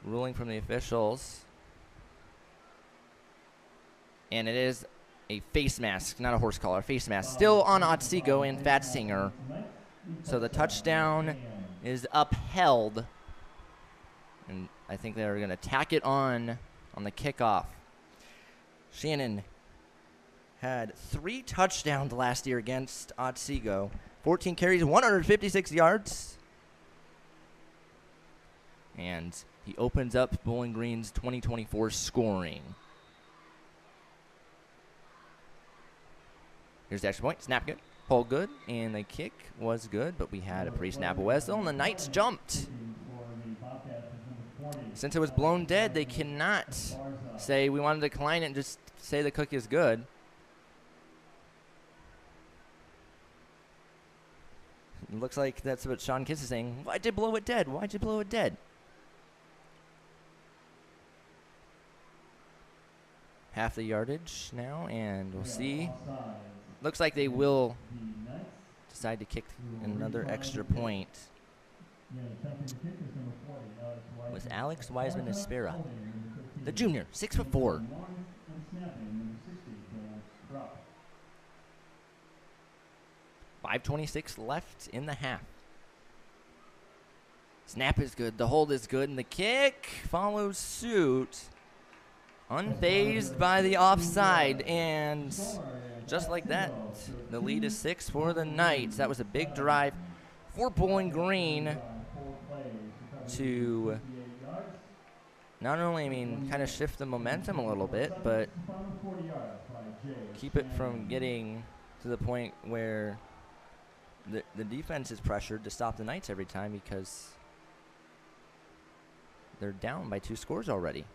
ruling from the officials. And it is a face mask, not a horse collar, face mask. Still on Otsego and Fadsinger. So the touchdown is upheld. And I think they're going to tack it on the kickoff. Shannon had 3 touchdowns last year against Otsego. 14 carries, 156 yards. And he opens up Bowling Green's 2024 scoring. Here's the extra point. Snap good, pull good, and the kick was good, but we had a pre-snap whistle, and the Knights jumped. Since it was blown dead, they cannot say we want to decline it and just say the kick is good. It looks like that's what Sean Kiss is saying. Why'd you blow it dead? Why'd you blow it dead? Half the yardage now, and we'll see. Looks like they will decide to kick another extra point. With Alex Wiseman Espera, the junior, 6'4". 5:26 left in the half. Snap is good, the hold is good, and the kick follows suit. Unfazed by the offside, and just like that, the lead is 6 for the Knights. That was a big drive for Bowling Green to not only, kind of shift the momentum a little bit, but keep it from getting to the point where the defense is pressured to stop the Knights every time because they're down by 2 scores already.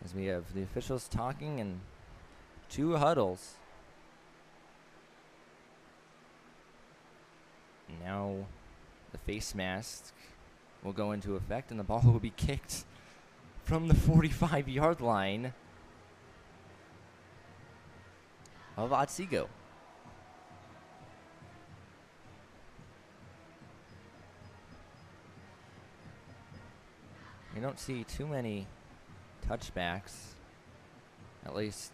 As we have the officials talking and 2 huddles. Now the face mask will go into effect and the ball will be kicked from the 45-yard line of Otsego. We don't see too many touchbacks, at least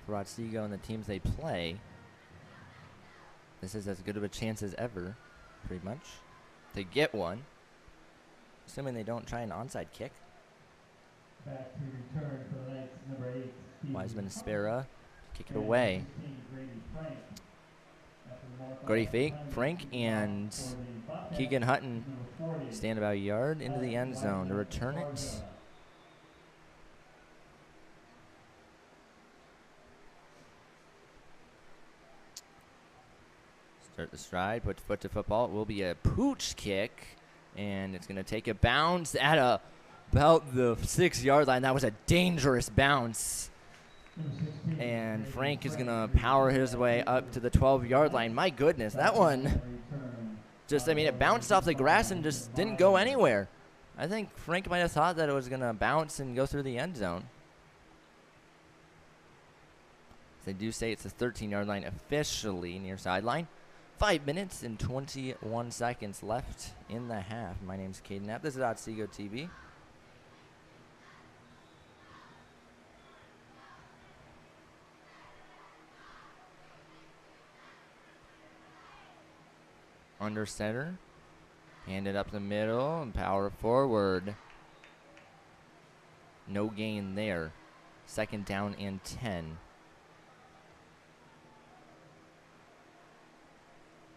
for Otsego and the teams they play. This is as good of a chance as ever, pretty much, to get one, assuming they don't try an onside kick. Back to return for the Knights, number 8. Wiseman Espera, kick it away. Grady fake, Frank, and Keegan Hutton stand about a yard into the end zone to return it. Start the stride, put foot to football. It will be a pooch kick, and it's going to take a bounce at about the 6-yard line. That was a dangerous bounce. And Frank is going to power his way up to the 12-yard line. My goodness, that one just, it bounced off the grass and just didn't go anywhere. I think Frank might have thought that it was going to bounce and go through the end zone. They do say it's a 13-yard line officially near sideline. 5 minutes and 21 seconds left in the half. My name's Caden Knapp. This is Otsego TV. under center. Handed up the middle and power forward. No gain there. Second down and 10.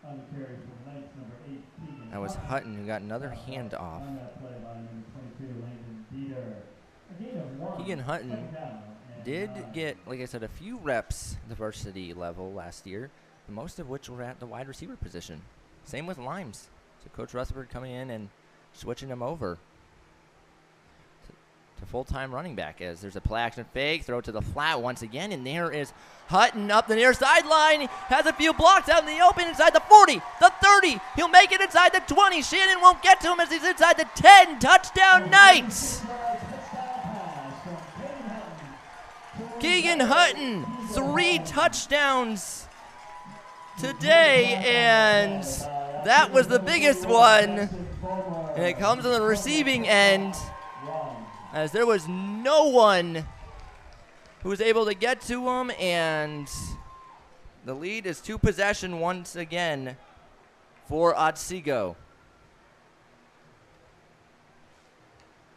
On the carry for the Knights, number 8, Keegan. That was Hutton who got another handoff. On that play by number 22, Landon Dieter. A gain of 1. Keegan Hutton Second down and did 9. get, like I said, a few reps at the varsity level last year, most of which were at the wide receiver position. Same with Limes. So Coach Rutherford coming in and switching him over to full-time running back as there's a play action fake, throw to the flat once again, and there is Hutton up the near sideline. Has a few blocks out in the open inside the 40, the 30. He'll make it inside the 20. Shannon won't get to him as he's inside the 10. Touchdown Knights! Keegan Hutton, 3 touchdowns today, and that was the biggest one. And it comes on the receiving end, as there was no one who was able to get to him, and the lead is 2 possession once again for Otsego.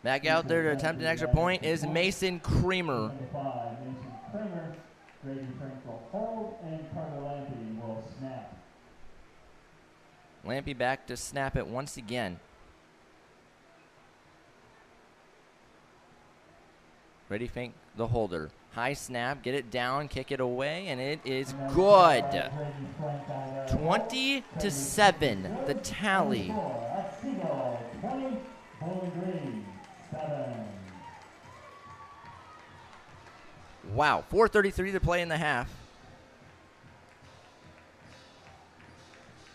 Back out there to attempt an extra point is Mason Creamer. Grady Frank will hold, and Carter Lampy will snap. Lampy back to snap it once again. Ready Fink, the holder. High snap, get it down, kick it away, and it is good. 20-7, the tally. Otsego 20, Bowling Green 7. Wow, 4:33 to play in the half.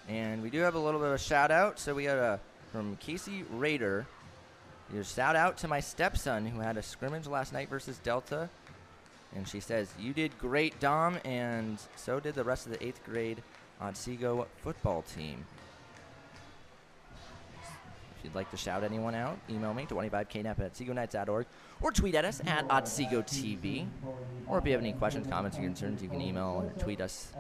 And we do have a little bit of a shout out. So we got from Casey Rader. Your shout out to my stepson who had a scrimmage last night versus Delta. And she says, "You did great, Dom, and so did the rest of the 8th grade Otsego football team." If you'd like to shout anyone out, email me, 25knap@otsegoknights.org, or tweet at us at Otsego TV. Or if you have any questions, comments, or concerns, you can email or tweet us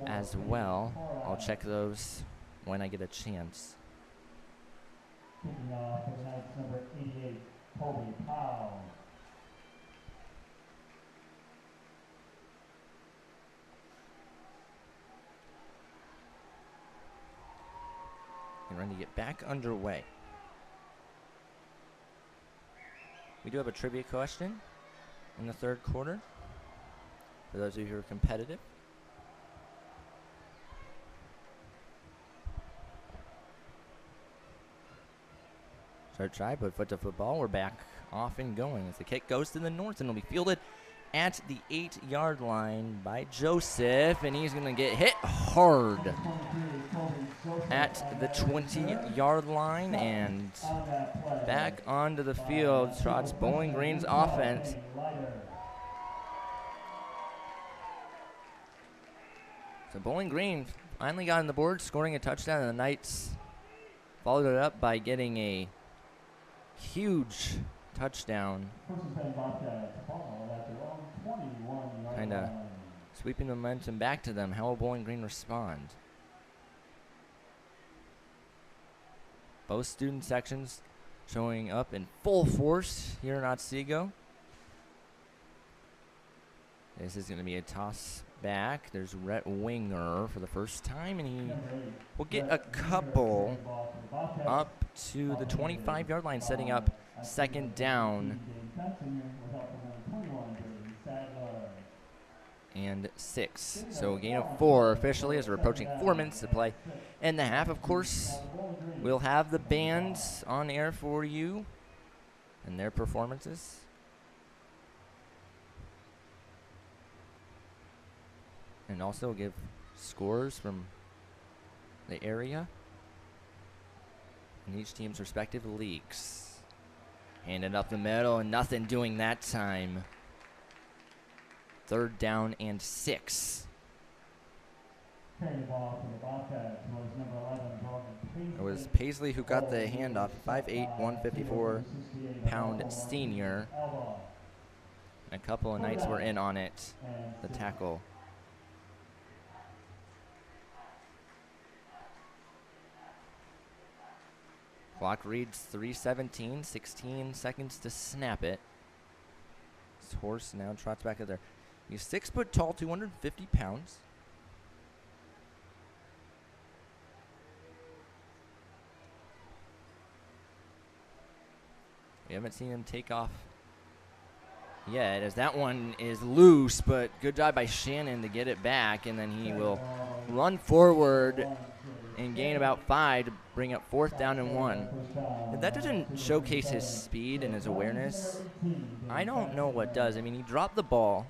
as well. I'll check those when I get a chance. Kicking off for the Knights, number 88, Kobe Powell. And ready to get back underway. We do have a trivia question in the 3rd quarter for those of you who are competitive. Start try, put foot to football. We're back off and going as the kick goes to the north, and it'll be fielded at the 8-yard line by Joseph, and he's going to get hit hard at the 20-yard line, and back onto the field trots Bowling Green's offense. So Bowling Green finally got on the board, scoring a touchdown, and the Knights followed it up by getting a huge touchdown. Kind of sweeping the momentum back to them. How will Bowling Green respond? Both student sections showing up in full force here in Otsego. This is going to be a toss back. There's Rhett Winger for the first time, and he will get a couple up to the 25-yard line, setting up second down and 6. So a gain of 4 officially as we're approaching 4 minutes to play in the half. Of course, we'll have the bands on air for you and their performances. And also give scores from the area in each team's respective leagues. Handed up the middle, and nothing doing that time. 3rd down and 6. It was Paisley who got the handoff. 5'8", 154-pound senior. A couple of Knights were in on it. The tackle. Clock reads 3:17, 16 seconds to snap it. This horse now trots back out there. He's 6 foot tall, 250 pounds. We haven't seen him take off yet, as that one is loose, but good job by Shannon to get it back, and then he will run forward and gain about 5 to bring up 4th down and 1. If that doesn't showcase his speed and his awareness, I don't know what does. I mean, he dropped the ball,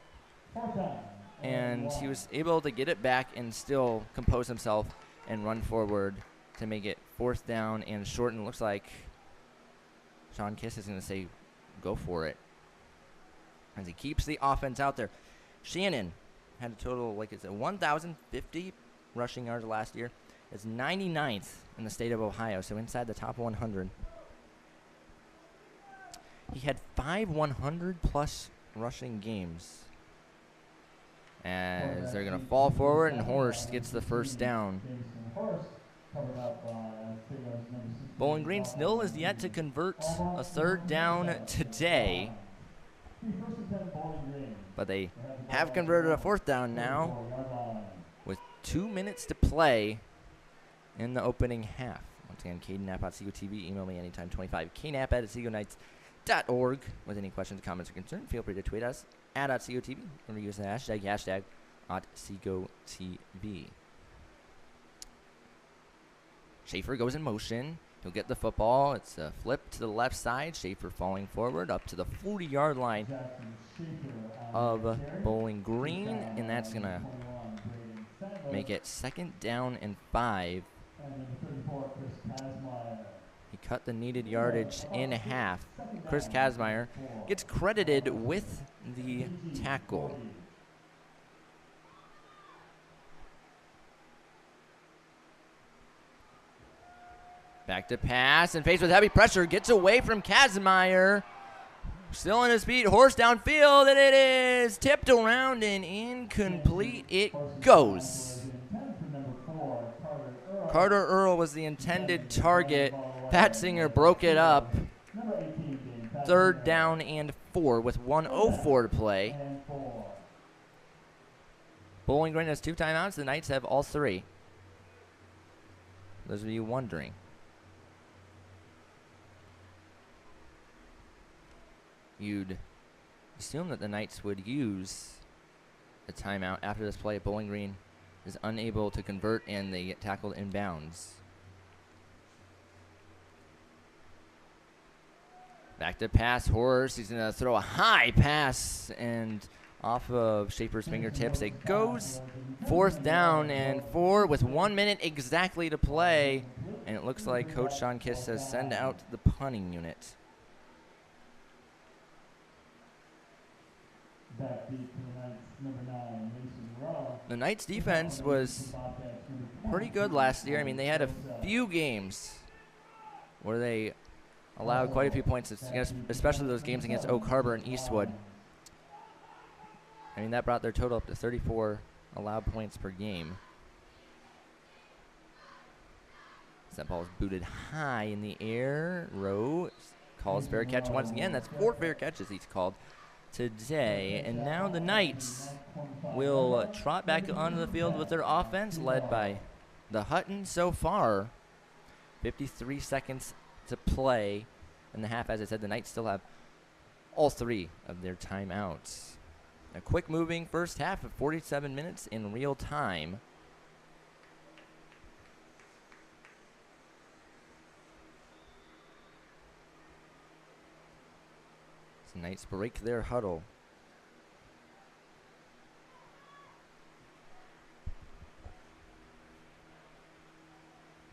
and he was able to get it back and still compose himself and run forward to make it 4th down and short. And it looks like Sean Kiss is going to say, go for it, as he keeps the offense out there. Shannon had a total, like it's 1,050 rushing yards last year. It's 99th in the state of Ohio, so inside the top 100. He had 5 100-plus rushing games. As they're going to fall forward, and Horst gets the 1st down. Bowling Green still is yet to convert a 3rd down today, but they have converted a 4th down now with 2 minutes to play in the opening half. Once again, Caden Knapp, Otsego TV. Email me anytime, 25 knapp at OtsegoKnights.org with any questions, comments, or concerns. Feel free to tweet us at Otsego TV or use the hashtag Otsego TV. Schaefer goes in motion. He'll get the football. It's a flip to the left side. Schaefer falling forward up to the 40-yard line of Bowling Green, and that's going to make it 2nd down and 5. He cut the needed yardage in half. Chris Kazmaier gets credited with the tackle. Back to pass, and faced with heavy pressure, gets away from Kazmaier. Still on his feet, Horst downfield, and it is tipped around and incomplete. It goes. Carter Earl was the intended target. Pat Singer broke it up. 3rd down and 4 with 1:04 to play. Bowling Green has 2 timeouts. The Knights have all 3. Those of you wondering. You'd assume that the Knights would use a timeout after this play. Bowling Green is unable to convert, and they get tackled inbounds. Back to pass, Horst. He's going to throw a high pass, and off of Schaefer's fingertips, it goes 4th down and 4 with 1 minute exactly to play. And it looks like Coach Sean Kiss says send out the punting unit. The Knights defense was pretty good last year. I mean, they had a few games where they allowed quite a few points, especially those games against Oak Harbor and Eastwood. I mean, that brought their total up to 34 allowed points per game. That ball is booted high in the air. Rowe calls fair catch once again. That's 4 fair catches he's called today. And now the Knights will trot back onto the field with their offense, led by the Hutton so far. 53 seconds to play in the half. As I said, the Knights still have all 3 of their timeouts. A quick moving first half of 47 minutes in real time. The Knights break their huddle.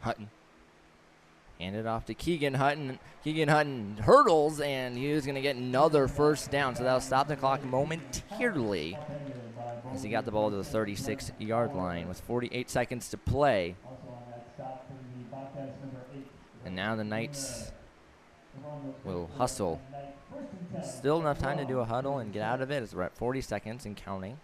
Hutton. Hand it off to Keegan Hutton. Keegan Hutton hurdles, and he is going to get another 1st down. So that'll stop the clock momentarily as he got the ball to the 36-yard line with 48 seconds to play. And now the Knights will hustle. Still enough time to do a huddle and get out of it as we're at 40 seconds and counting.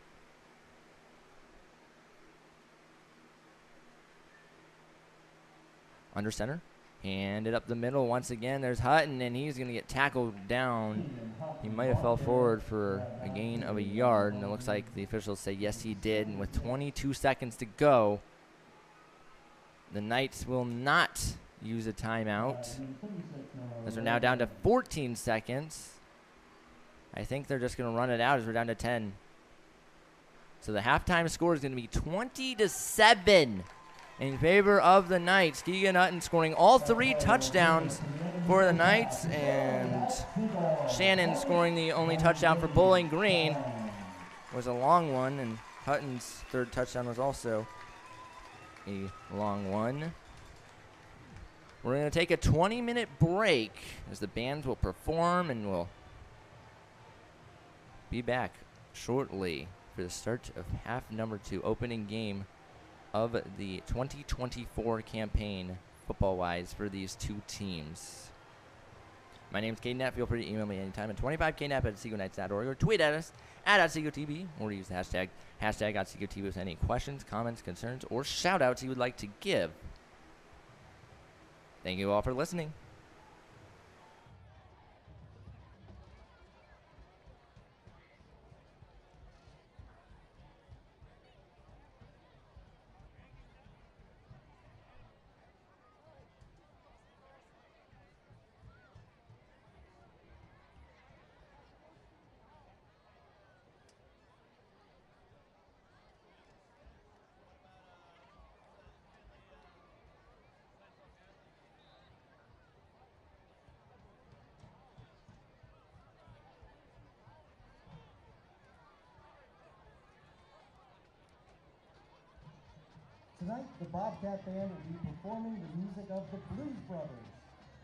Under center. Hand it up the middle once again. There's Hutton, and he's going to get tackled down. He might have fell forward for a gain of a yard, and it looks like the officials say yes, he did. And with 22 seconds to go, the Knights will not use a timeout, as we're now down to 14 seconds. I think they're just going to run it out as we're down to 10. So the halftime score is going to be 20-7 in favor of the Knights. Keegan Hutton scoring all 3 touchdowns for the Knights, and Shannon scoring the only touchdown for Bowling Green. Was a long one, and Hutton's 3rd touchdown was also a long one. We're going to take a 20-minute break as the bands will perform, and we'll be back shortly for the start of half number 2, opening game of the 2024 campaign, football-wise, for these 2 teams. My name's Caden. Feel free to email me anytime at 25knapp@otsegoknights.org, or tweet at us at @OtsegoTV, or use the hashtag #OtsegoTV with any questions, comments, concerns, or shout-outs you would like to give. Thank you all for listening. Tonight, the Bobcat Band will be performing the music of the Blues Brothers.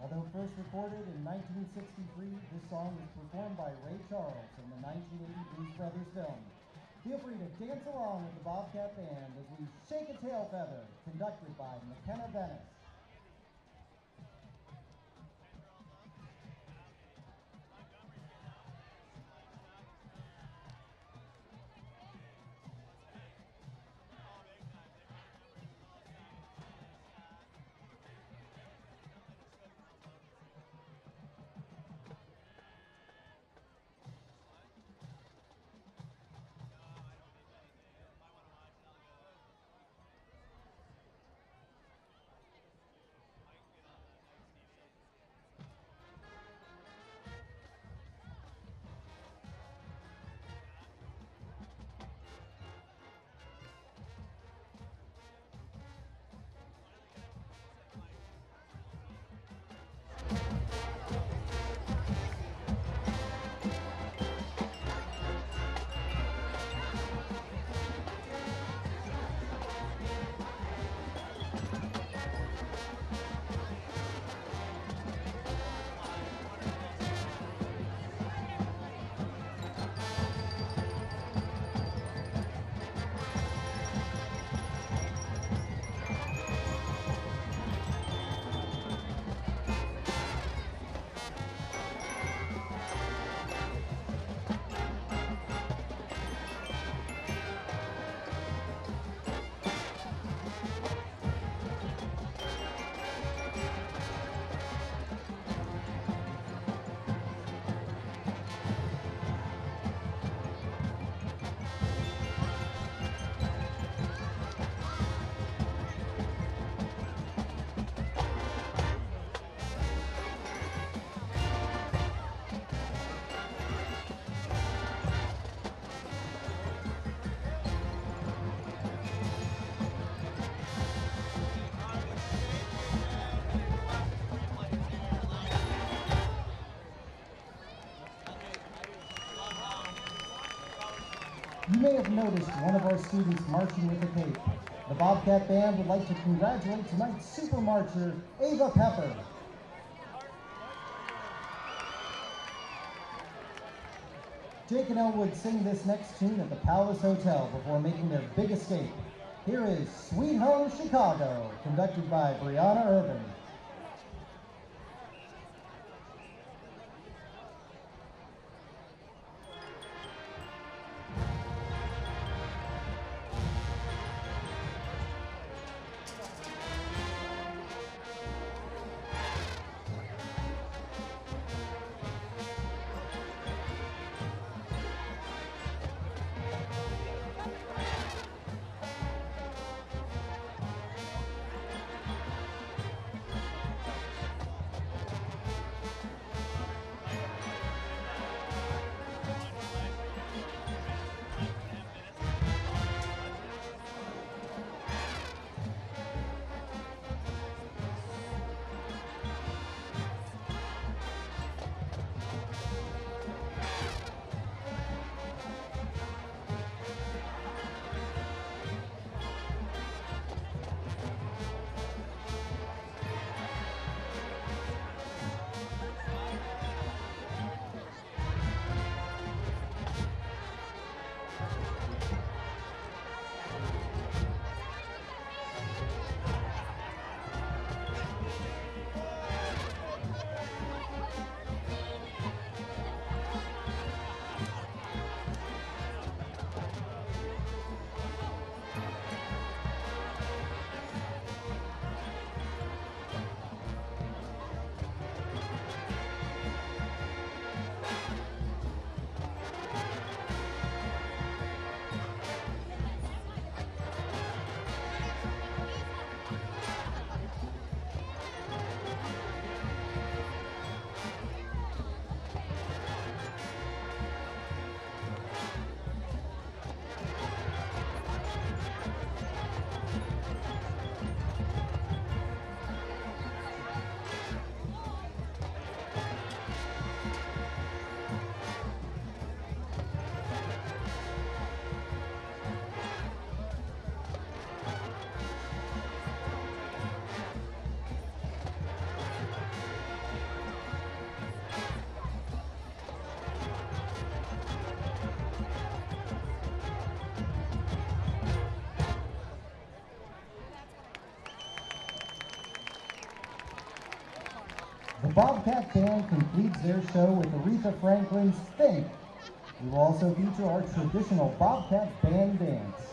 Although first recorded in 1963, this song was performed by Ray Charles in the 1980 Blues Brothers film. Feel free to dance along with the Bobcat Band as we shake a tail feather, conducted by McKenna Venice. You may have noticed one of our students marching with a cape. The Bobcat Band would like to congratulate tonight's super marcher, Ava Pepper. Jake and Elwood sing this next tune at the Palace Hotel before making their big escape. Here is Sweet Home Chicago, conducted by Brianna Urban. Bobcat Band completes their show with Aretha Franklin's Think. We will also feature our traditional Bobcat Band dance.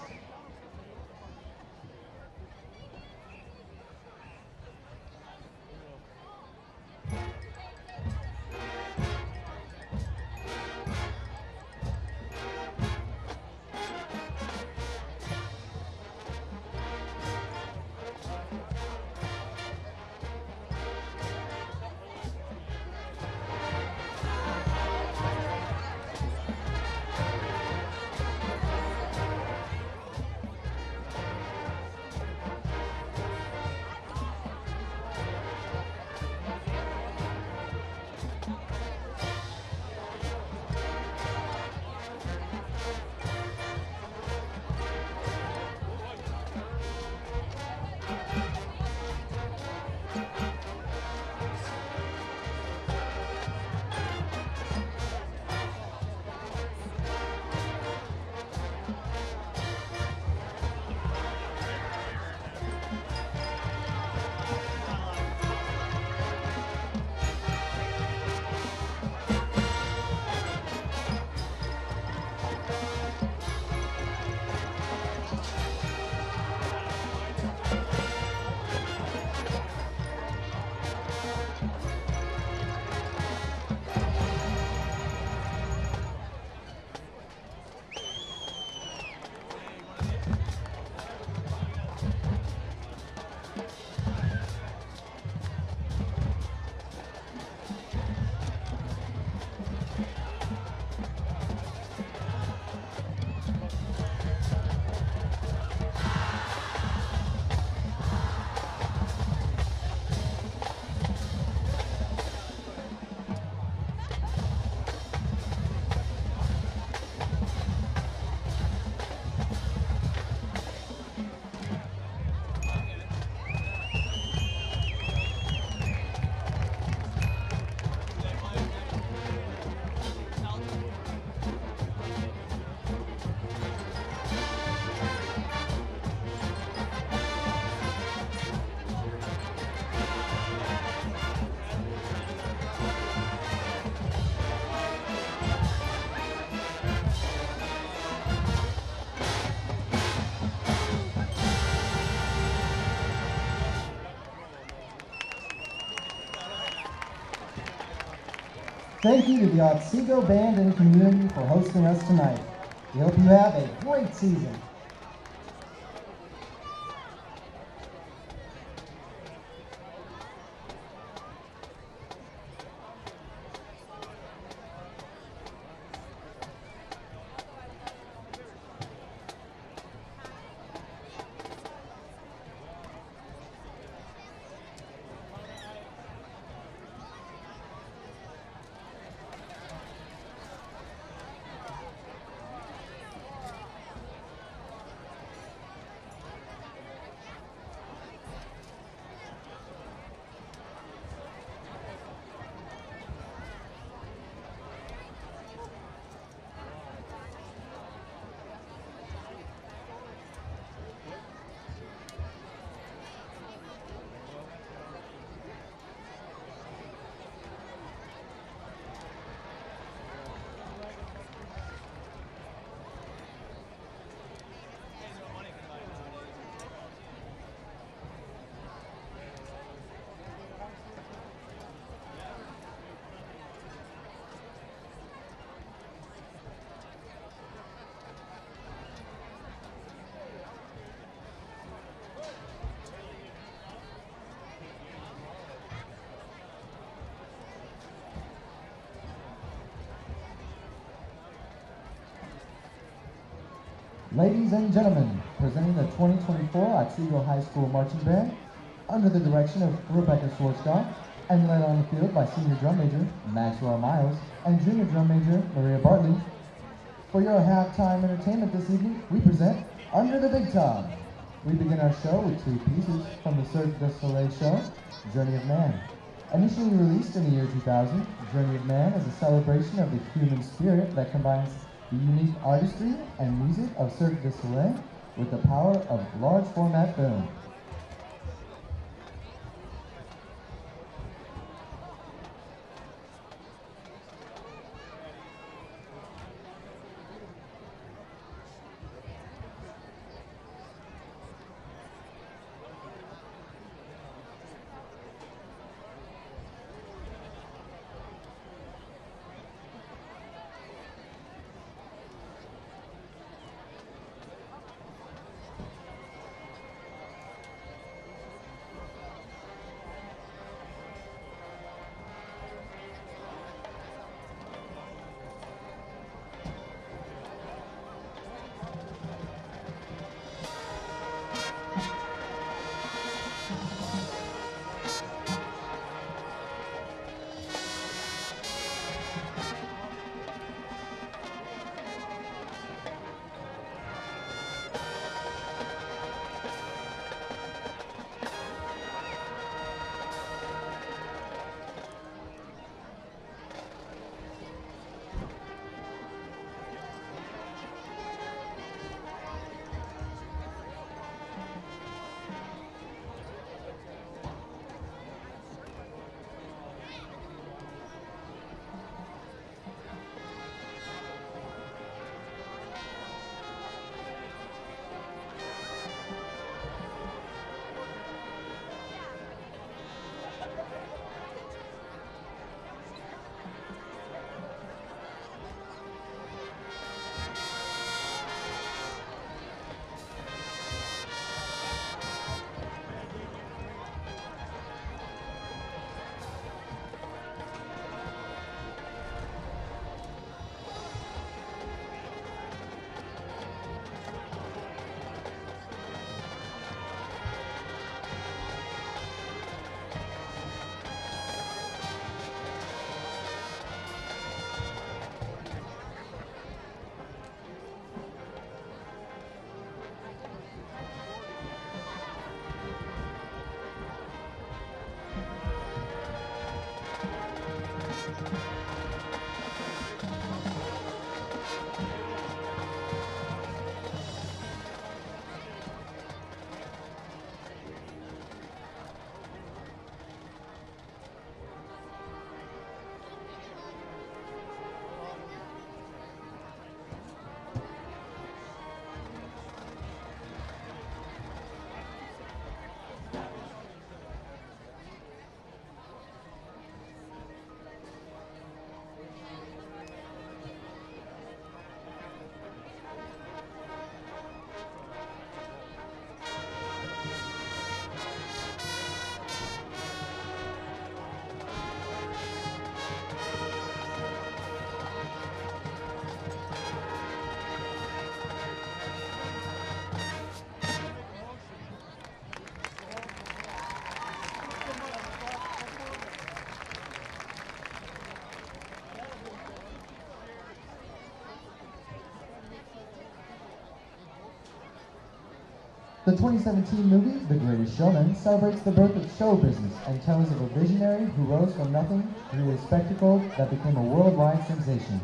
Thank you to the Otsego Band and community for hosting us tonight. We hope you have a great season. Ladies and gentlemen, presenting the 2024 Otsego High School Marching Band under the direction of Rebecca Schwarzkopf and led on the field by Senior Drum Major Maxwell Miles and Junior Drum Major Maria Bartley. For your halftime entertainment this evening, we present Under the Big Top. We begin our show with two pieces from the Cirque du Soleil show, Journey of Man. Initially released in the year 2000, Journey of Man is a celebration of the human spirit that combines the unique artistry and music of Cirque du Soleil with the power of large format film. The 2017 movie, The Greatest Showman, celebrates the birth of show business and tells of a visionary who rose from nothing to create a spectacle that became a worldwide sensation.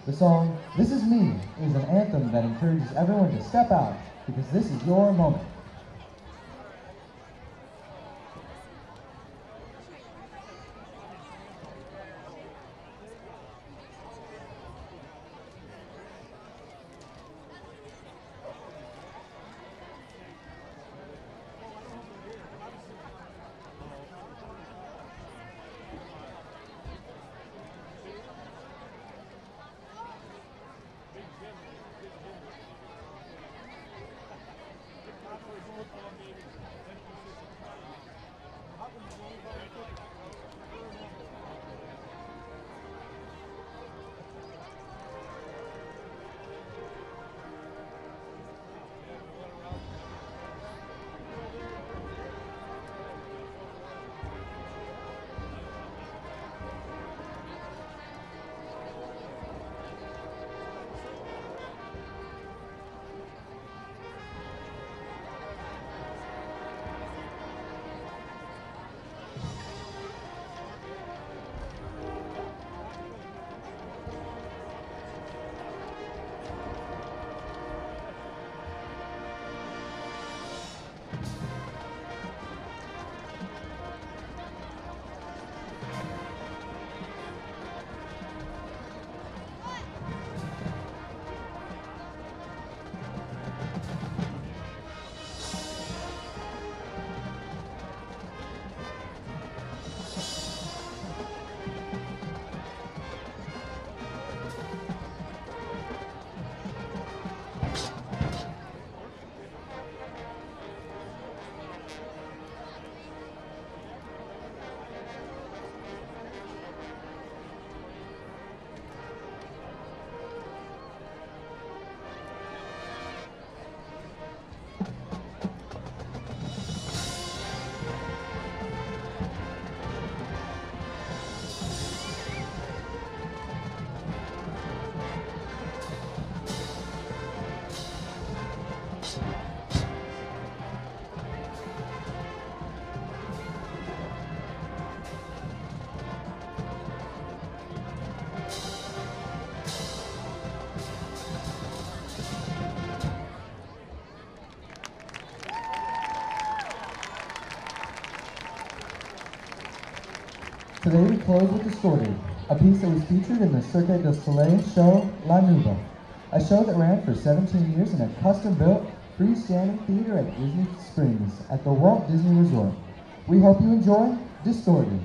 The song, This Is Me, is an anthem that encourages everyone to step out, because this is your moment. Today we close with Distorted, a piece that was featured in the Cirque du Soleil show La Nuba, a show that ran for 17 years in a custom-built, freestanding theater at Disney Springs at the Walt Disney Resort. We hope you enjoy Distorted.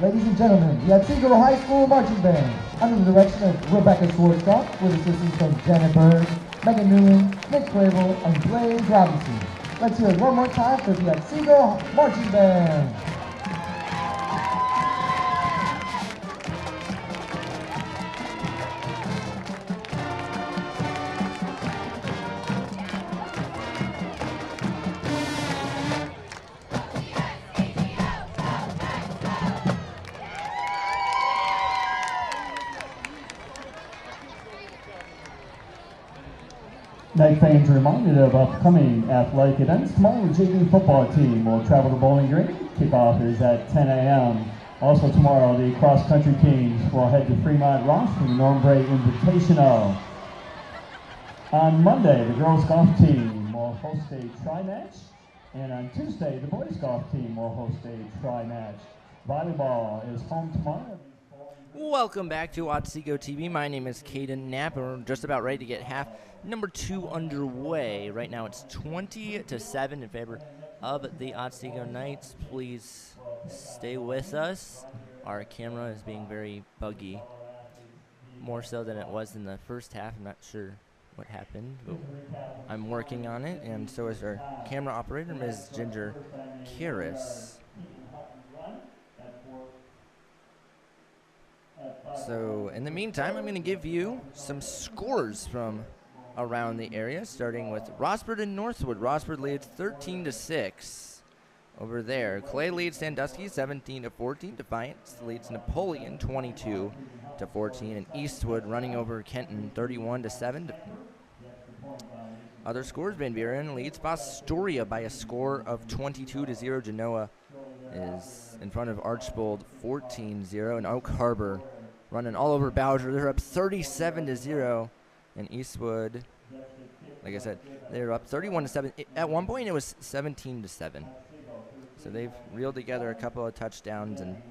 Ladies and gentlemen, the Otsego High School Marching Band, under the direction of Rebecca Schwarzkopf, with assistance from Janet Burns, Megan Newman, Nick Clavel, and Blaze Robinson. Let's hear it one more time for the Otsego Marching Band. Knight fans are reminded of upcoming athletic events. Tomorrow, the JV football team will travel to Bowling Green. Kickoff is at 10 a.m. Also tomorrow, the cross-country teams will head to Fremont Ross for the Norm Bray Invitational. On Monday, the girls golf team will host a tri-match. And on Tuesday, the boys golf team will host a tri-match. Volleyball is home tomorrow. Welcome back to Otsego TV. My name is Caden Knapp, and we're just about ready to get half number 2 underway. Right now it's 20-7 in favor of the Otsego Knights. Please stay with us. Our camera is being very buggy, more so than it was in the first half. I'm not sure what happened, but I'm working on it, and so is our camera operator, Ms. Ginger Karras. So in the meantime, I'm going to give you some scores from around the area, starting with Rossford and Northwood. Rossford leads 13-6 over there. Clay leads Sandusky 17-14. Defiance leads Napoleon 22-14, and Eastwood running over Kenton 31-7. Other scores: Van Buren leads Fostoria by a score of 22-0. Genoa is in front of Archbold 14-0, and Oak Harbor running all over Bowser. They're up 37-0, and Eastwood, like I said, they're up 31-7. At one point, it was 17-7. So they've reeled together a couple of touchdowns and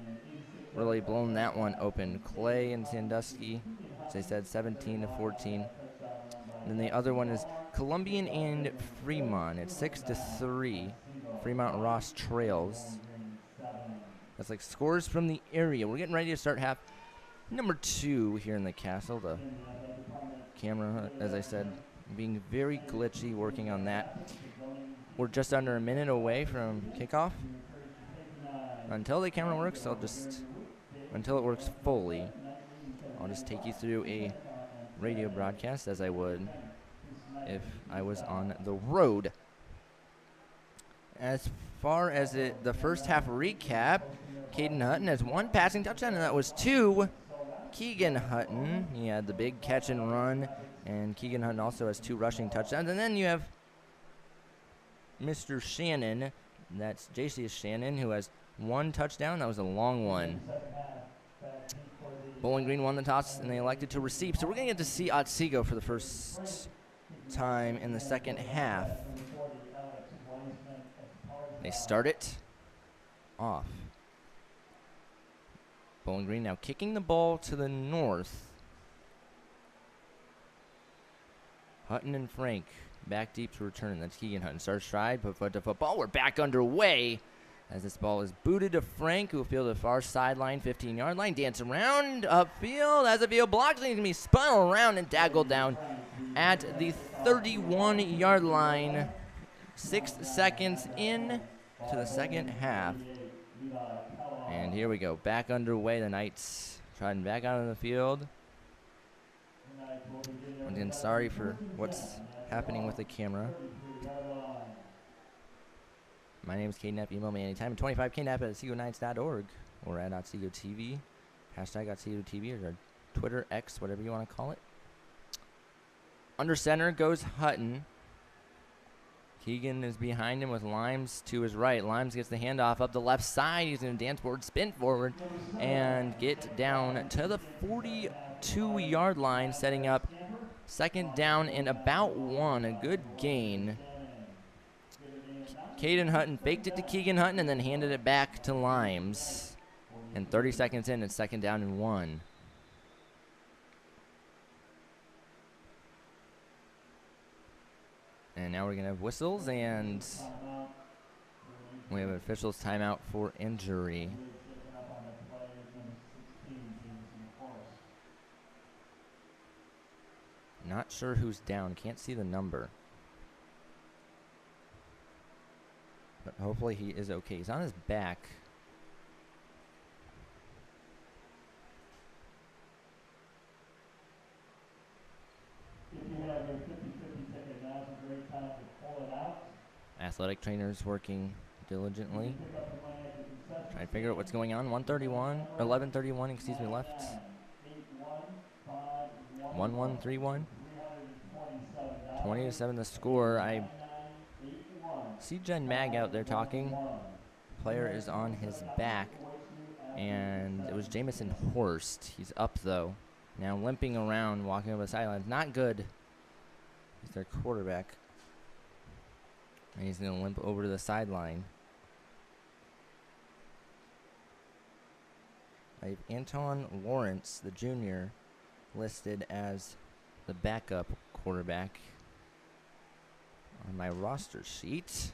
really blown that one open. Clay and Sandusky, as I said, 17-14. And then the other one is Columbian and Fremont. It's 6-3. Fremont Ross trails. That's like scores from the area. We're getting ready to start half number 2 here in the castle. The camera, as I said, being very glitchy, working on that. We're just under a minute away from kickoff. Until the camera works, until it works fully, I'll just take you through a radio broadcast as I would if I was on the road. As far as the first half recap, Caden Hutton has 1 passing touchdown, and that was to Keegan Hutton. He had the big catch and run, and Keegan Hutton also has 2 rushing touchdowns. And then you have Mr. Shannon, that's J.C. Shannon, who has 1 touchdown. That was a long one. Bowling Green won the toss, and they elected to receive. So we're going to get to see Otsego for the first time in the second half. They start it off. Bowling Green now kicking the ball to the north. Hutton and Frank back deep to return. That's Keegan Hutton. Starts stride, put foot to football. We're back underway as this ball is booted to Frank, who will field the far sideline, 15-yard line. Dance around upfield as the field blocks. He's going to be spun around and tackled down at the 31-yard line. 6 seconds in to the second half. And here we go, back underway. The Knights trotting back out on the field. Again, sorry for what's happening with the camera. My name is Caden Knapp. Email me anytime. 25knap at OtsegoKnights.org or at Otsego TV. Hashtag Otsego TV or our Twitter, X, whatever you want to call it. Under center goes Hutton. Keegan is behind him with Limes to his right. Limes gets the handoff up the left side. He's going to dance forward, spin forward, and get down to the 42-yard line, setting up second down and about 1. A good gain. Caden Hutton faked it to Keegan Hutton and then handed it back to Limes. And 30 seconds in, it's second down and 1. And now we're going to have whistles, and we have officials timeout for injury. Not sure who's down. Can't see the number. But hopefully he is okay. He's on his back. If you have your 50-50 ticket, now's a great time to pull it out. Athletic trainers working diligently. Pick up the money at the concession. Trying to figure out what's going on. 11:31, excuse me, left. 1131. 20-7 the score. I see Jen Mag out there talking. Player is on his back. And it was Jamison Horst. He's up though. Now limping around, walking over the sidelines. Not good. He's their quarterback. And he's going to limp over to the sideline. I have Anton Lawrence, the junior, listed as the backup quarterback on my roster sheet.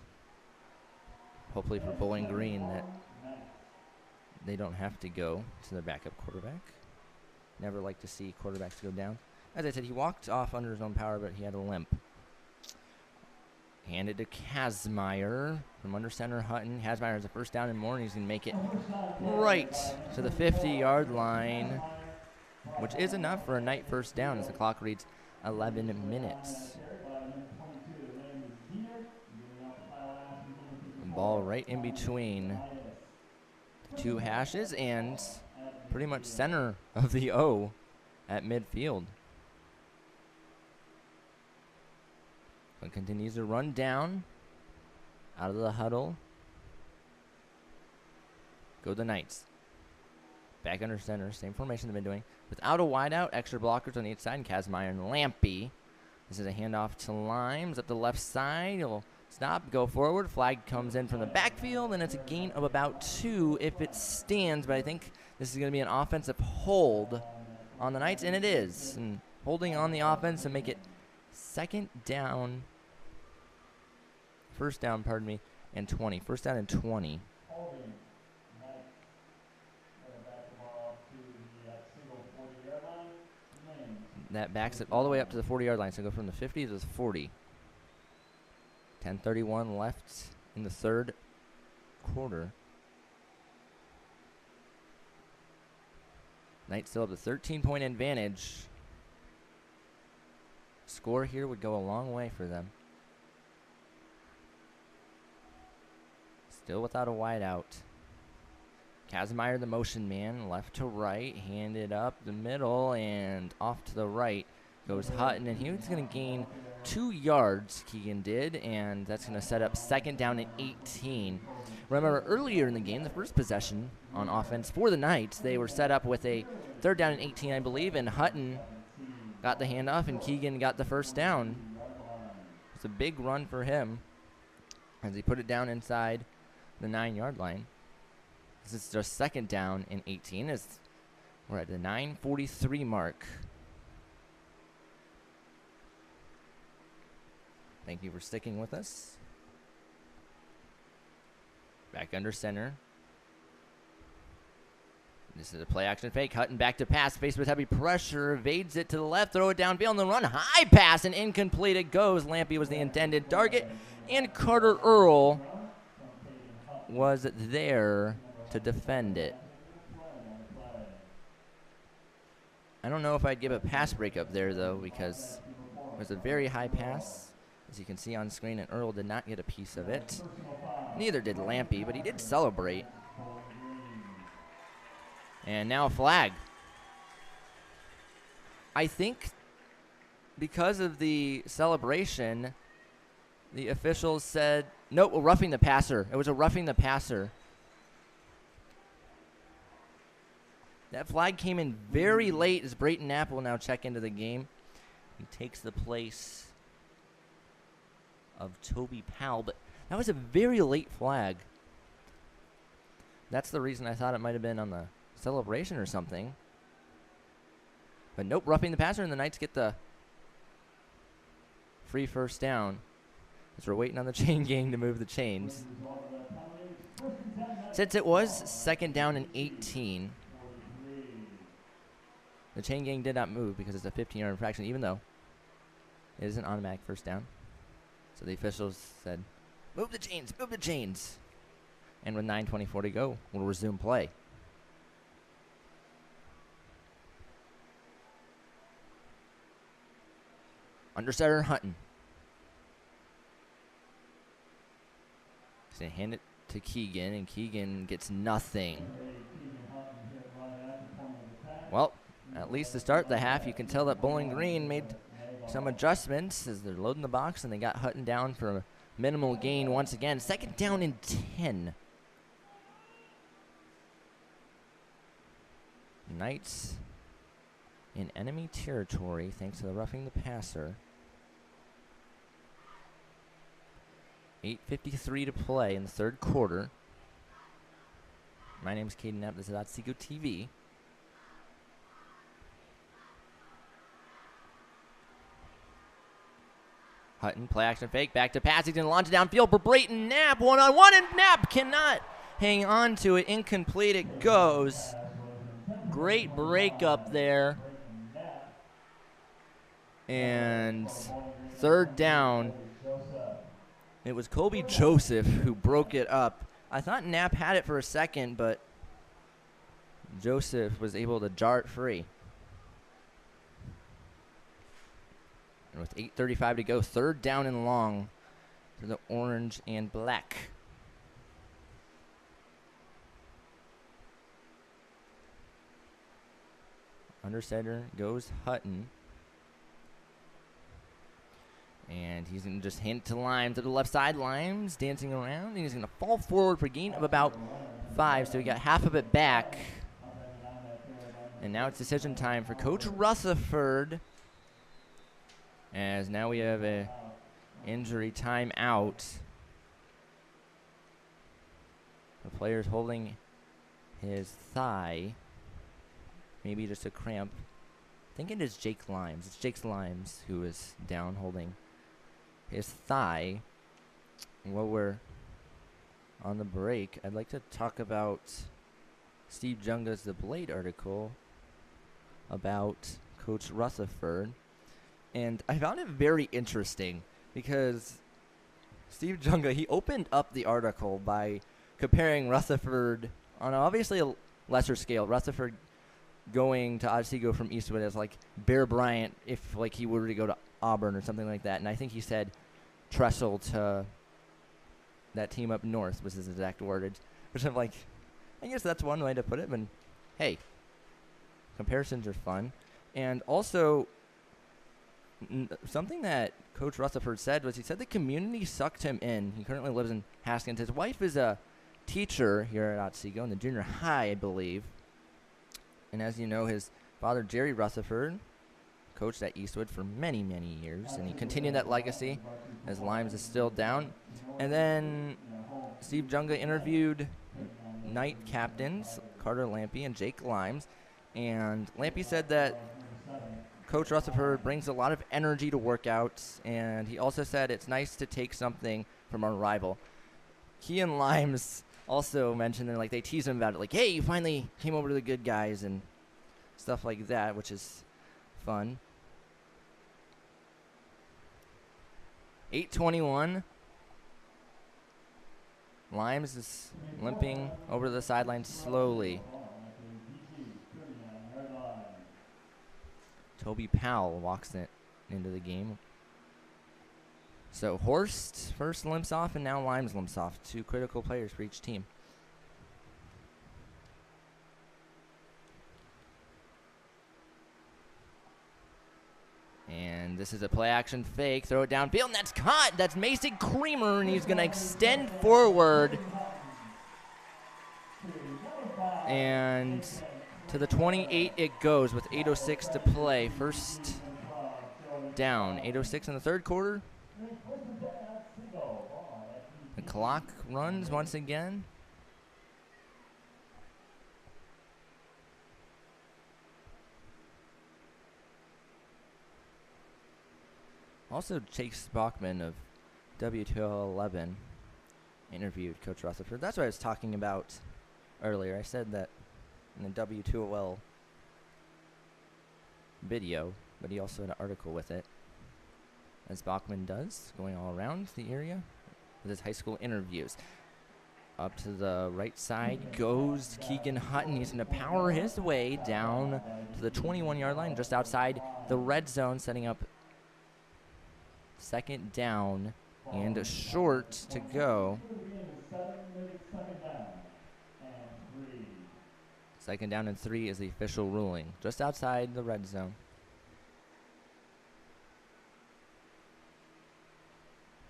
Hopefully for Bowling Green that they don't have to go to their backup quarterback. Never like to see quarterbacks go down. As I said, he walked off under his own power, but he had a limp. Handed to Kazmaier from under center Hutton. Kazmaier has a first down and more, and he's going to make it right to the 50-yard line, which is enough for a Knight first down as the clock reads 11 minutes. The ball right in between two hashes and pretty much center of the O at midfield. But continues to run down out of the huddle. Go the Knights. Back under center, same formation they've been doing. Without a wideout, extra blockers on each side, and Kazmaier and Lampy. This is a handoff to Limes up the left side. He'll stop, go forward. Flag comes in from the backfield, and it's a gain of about 2 if it stands. But I think this is going to be an offensive hold on the Knights, and it is. And holding on the offense to make it first down, pardon me, and 20. First down and 20. That backs it all the way up to the 40-yard line. So go from the 50 to the 40. 10:31 left in the third quarter. Knights still have the 13-point advantage. Score here would go a long way for them. Still without a wideout. Kazmaier, the motion man, left to right, handed up the middle, and off to the right goes Hutton, and he was going to gain 2 yards, Keegan did, and that's going to set up second down and 18. Remember, earlier in the game, the first possession on offense for the Knights, they were set up with a third down and 18, I believe, and Hutton got the handoff, and Keegan got the first down. It's a big run for him as he put it down inside the 9-yard line. This is just second down and 18 as we're at the 9:43 mark. Thank you for sticking with us. Back under center. This is a play action fake. Hutton back to pass. Faced with heavy pressure. Evades it to the left. Throw it downfield and then run. High pass and incomplete it goes. Lampy was the intended target. And Carter Earl was there to defend it. I don't know if I'd give a pass breakup there, though, because it was a very high pass, as you can see on screen, and Earl did not get a piece of it. Neither did Lampy, but he did celebrate. And now a flag. I think because of the celebration, the officials said, nope, we're roughing the passer. It was a roughing the passer. That flag came in very late as Brayton Knapp will now check into the game. He takes the place of Toby Powell, but that was a very late flag. That's the reason I thought it might have been on the celebration or something. But nope, roughing the passer, and the Knights get the free first down as we're waiting on the chain gang to move the chains. Since it was second down and 18, the chain gang did not move because it's a 15-yard infraction, even though It is an automatic first down. So the officials said, move the chains, move the chains. And with 9:24 to go, we'll resume play. Under center, Hutton. He's going to hand it to Keegan, and Keegan gets nothing. Well, at least to start the half, you can tell that Bowling Green made some adjustments as they're loading the box, and they got Hutton down for a minimal gain once again. Second down and 10. Knights in enemy territory thanks to the roughing the passer. 8:53 to play in the third quarter. My name is Caden Knapp. This is Otsego TV. Hutton, play action fake, back to pass. He's going to launch it downfield for Brayton Knapp. One-on-one, and Knapp cannot hang on to it. Incomplete it goes. Great break up there. And third down. It was Colby Joseph who broke it up. I thought Knapp had it for a second, but Joseph was able to jar it free. And with 8:35 to go, third down and long for the orange and black. Under center goes Hutton. And he's going to just hand it to Limes to the left side. Limes dancing around. And he's going to fall forward for a gain of about 5. So he got half of it back. And now it's decision time for Coach Rutherford. As now we have a injury timeout. The player's holding his thigh. Maybe just a cramp. I think it is Jake Limes. It's Jake Limes who is down holding his thigh. While we're on the break, I'd like to talk about Steve Junga's The Blade article about Coach Rutherford. And I found it very interesting because Steve Junga, he opened up the article by comparing Rutherford on obviously a lesser scale. Rutherford going to Otsego from Eastwood as like Bear Bryant if like he were to go to Auburn or something like that. And I think he said Tressel to that team up north was his exact wordage. Which I'm like, I guess that's one way to put it. But hey, comparisons are fun. And also, something that Coach Rutherford said was he said the community sucked him in. He currently lives in Haskins. His wife is a teacher here at Otsego in the junior high, I believe. And as you know, his father, Jerry Rutherford, coached at Eastwood for many, many years. And he continued that legacy as Limes is still down. And then Steve Junga interviewed Knight captains, Carter Lampy and Jake Limes. And Lampy said that Coach Rutherford brings a lot of energy to workouts. And he also said it's nice to take something from our rival. He and Limes also mentioned that, like, they tease him about it, like, hey, you finally came over to the good guys and stuff like that, which is fun. 8:21. Limes is limping over the sideline slowly. Toby Powell walks it into the game. So Horst first limps off, and now Limes limps off. Two critical players for each team. And this is a play-action fake. Throw it downfield, and that's caught. That's Mason Creamer, and he's going to extend forward. And to the 28 it goes with 8:06 to play. First down. 8:06 in the third quarter. The clock runs once again. Also, Chase Bachman of W2L11 interviewed Coach Rutherford. That's what I was talking about earlier. I said that in the W2L video, but he also had an article with it. as Bachman does, going all around the area with his high school interviews. Up to the right side goes Keegan Hutton. He's going to power his way down to the 21-yard line, just outside the red zone, setting up second down and a short to go. Second down and 3 is the official ruling, just outside the red zone.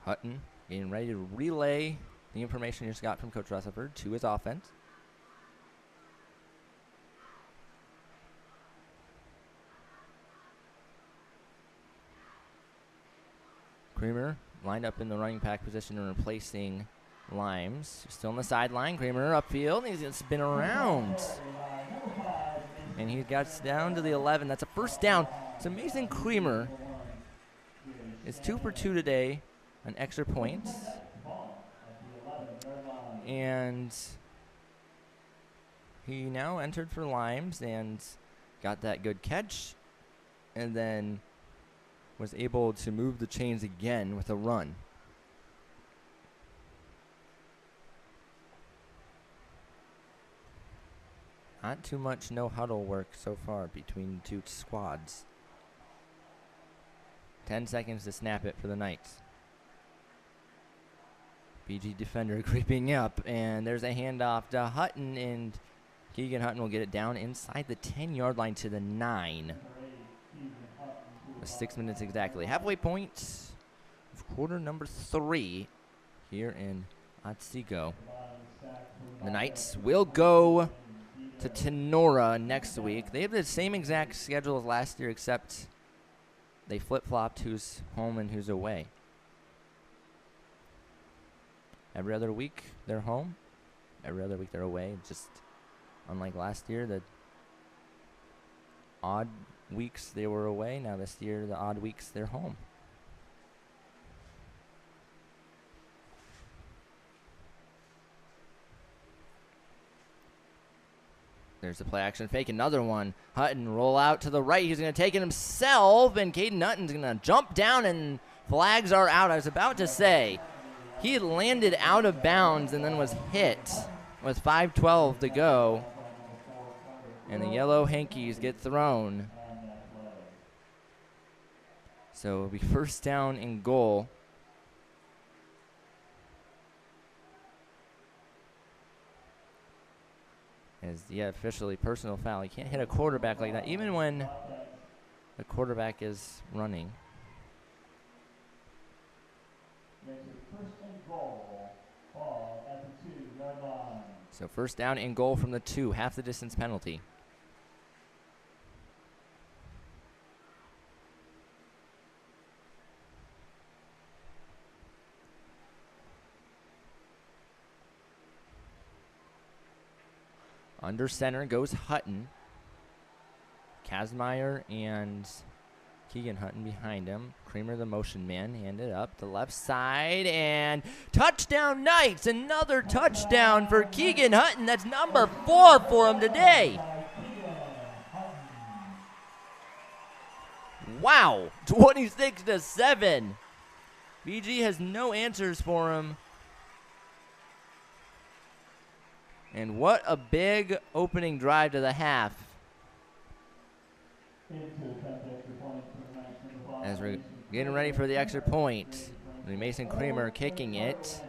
Hutton getting ready to relay the information he just got from Coach Rutherford to his offense. Creamer lined up in the running back position and replacing Limes. Still on the sideline. Creamer upfield. He's going to spin around. And he gets down to the 11. That's a first down. So Mason Creamer is 2 for 2 today on extra points. And he now entered for Limes and got that good catch. And then was able to move the chains again with a run. Not too much no huddle work so far between the two squads. 10 seconds to snap it for the Knights. BG defender creeping up, and there's a handoff to Hutton, and Keegan Hutton will get it down inside the 10-yard line to the 9. 6 minutes exactly. Halfway point of quarter number 3 here in Otsego. The Knights will go to Tenora next week. They have the same exact schedule as last year, except they flip-flopped who's home and who's away. Every other week they're home. Every other week they're away. Just unlike last year, the odd weeks they were away. Now this year, the odd weeks they're home. There's the play action fake. Another one. Hutton roll out to the right. He's going to take it himself, and Caden Hutton's going to jump down, and flags are out. I was about to say he had landed out of bounds and then was hit with 5:12 to go, and the yellow hankies get thrown. So it'll be first down and goal. As, yeah, officially personal foul. You can't hit a quarterback like that, even when the quarterback is running. So first down and goal from the 2, half the distance penalty. Under center goes Hutton. Kazmaier and Keegan Hutton behind him. Creamer, the motion man, handed up the left side, and touchdown Knights! Another touchdown for Keegan Hutton. That's number 4 for him today. Wow, 26-7. BG has no answers for him. And what a big opening drive to the half. As we're getting ready for the extra point, Mason Creamer kicking it.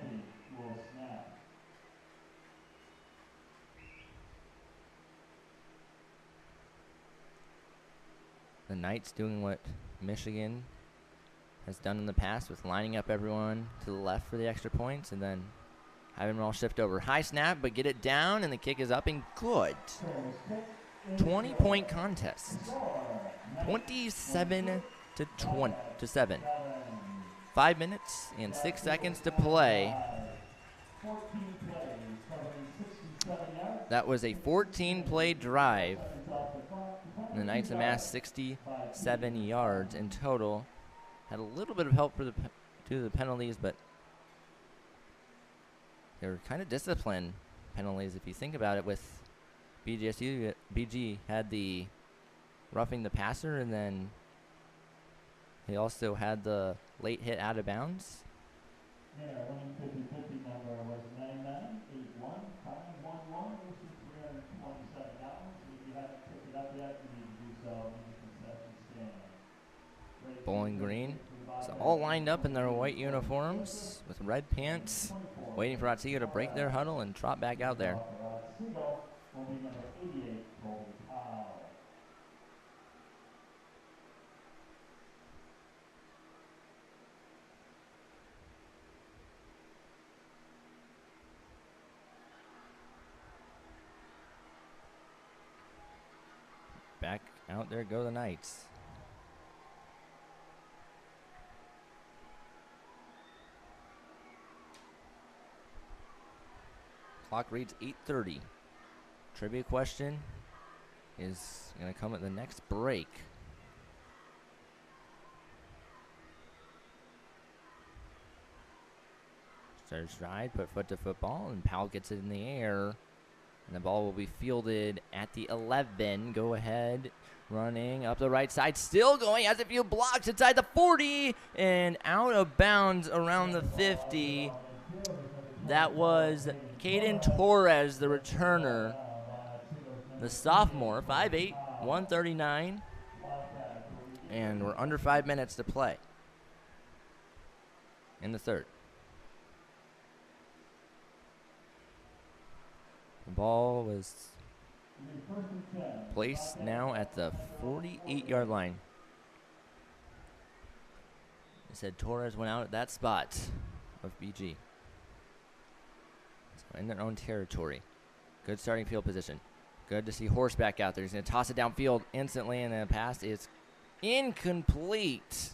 The Knights doing what Michigan has done in the past with lining up everyone to the left for the extra points and then having them all shift over. High snap, but get it down, and the kick is up and good. 20-point contest. 27-7. 5 minutes and 6 seconds to play. That was a 14-play drive. And the Knights amassed 67 yards in total. Had a little bit of help for due to the penalties, but they were kind of disciplined penalties if you think about it. With BGSU, BG had the roughing the passer and then He also had the late hit out of bounds. Yeah, winning 50-50 number was 9981-511, which is $327. If you haven't picked it up yet, you need to do so in the concession stand. Bowling Green. So all lined up in their white uniforms with red pants, waiting for Otsego to break their huddle and trot back out there. Otsego will be number 88, Colby Powell. Back out there go the Knights. Clock reads 8:30. Trivia question is going to come at the next break. Starts stride, put foot to football, and Powell gets it in the air. And the ball will be fielded at the 11. Go ahead, running up the right side, still going, has a few blocks inside the 40, and out of bounds around the 50. That was Caden Torres, the returner, the sophomore, 5'8", 139, and we're under 5 minutes to play in the third. The ball was placed now at the 48-yard line. They said Torres went out at that spot of BG. So in their own territory. Good starting field position. Good to see Horse back out there. He's going to toss it downfield instantly, and the pass is incomplete.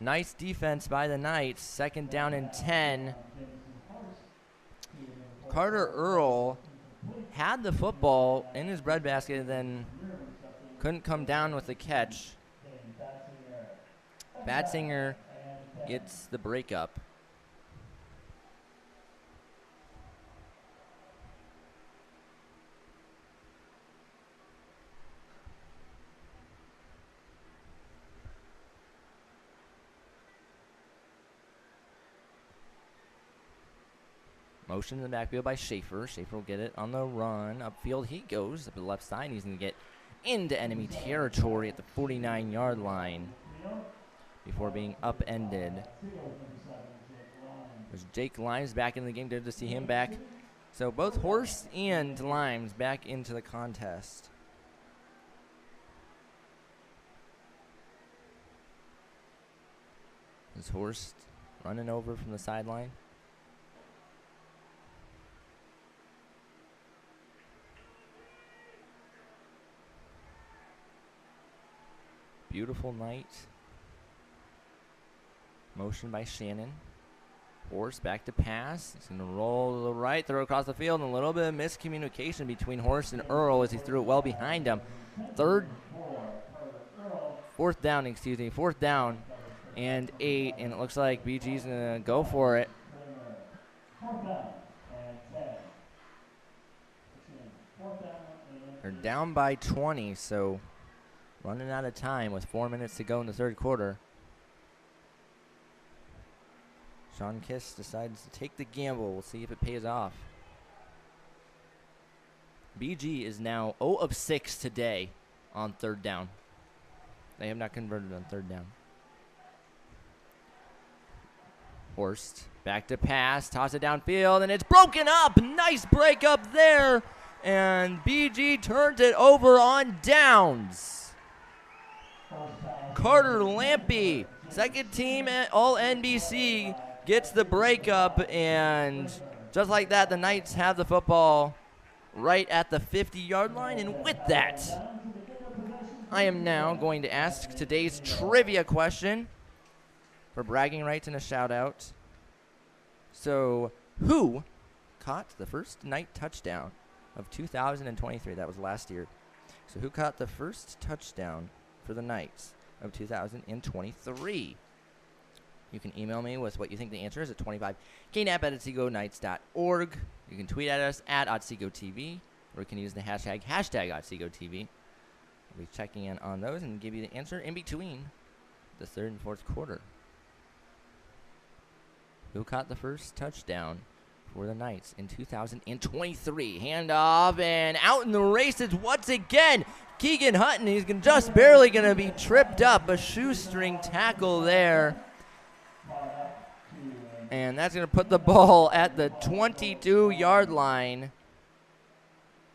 Nice defense by the Knights. Second down and 10. Carter Earl had the football in his breadbasket and then couldn't come down with the catch. Badsinger gets the breakup. Motion in the backfield by Schaefer. Schaefer will get it on the run. Upfield he goes, up to the left side. He's going to get into enemy territory at the 49-yard line before being upended. There's Jake Limes back in the game. Good to see him back. So both Horse and Limes back into the contest. Is Horse running over from the sideline? Beautiful night. Motion by Shannon. Horse back to pass. He's going to roll to the right, throw across the field, and a little bit of miscommunication between Horse and Earl as he threw it well behind him. Fourth down and 8, and it looks like BG's going to go for it. They're down by 20, so running out of time with 4 minutes to go in the third quarter. Sean Kiss decides to take the gamble. We'll see if it pays off. BG is now 0 of 6 today on third down. They have not converted on third down. Horst back to pass, toss it downfield, and it's broken up. Nice break up there. And BG turns it over on downs. Carter Lampy, second team at All-NBC, gets the breakup, and just like that, the Knights have the football right at the 50-yard line. And with that, I am now going to ask today's trivia question for bragging rights and a shout-out. So, who caught the first Knight touchdown of 2023? That was last year. So, who caught the first touchdown for the Knights of 2023? You can email me with what you think the answer is at 25knap@OtsegoKnights.org. You can tweet at us at OtsegoTV, or you can use the hashtag OtsegoTV. We'll be checking in on those and give you the answer in between the third and fourth quarter. Who caught the first touchdown for the Knights in 2023? Handoff and out in the races once again. Keegan Hutton, he's just barely going to be tripped up. A shoestring tackle there. And that's going to put the ball at the 22-yard line.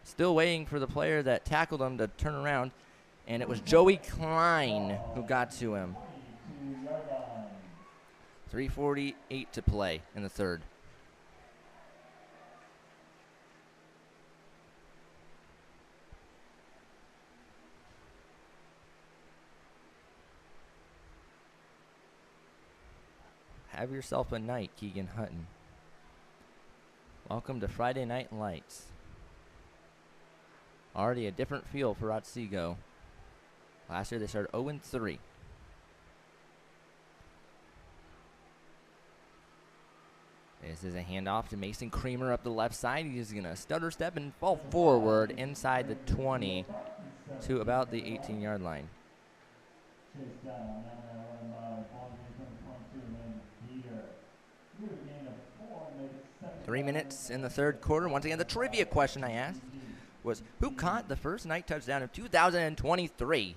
Still waiting for the player that tackled him to turn around. And it was Joey Klein who got to him. 3:48 to play in the third. Have yourself a night, Keegan Hutton. Welcome to Friday Night Lights. Already a different feel for Otsego. Last year they started 0-3. This is a handoff to Mason Creamer up the left side. He's going to stutter step and fall forward inside the 20 to about the 18-yard line. 3 minutes in the third quarter. Once again, the trivia question I asked was, who caught the first night touchdown of 2023?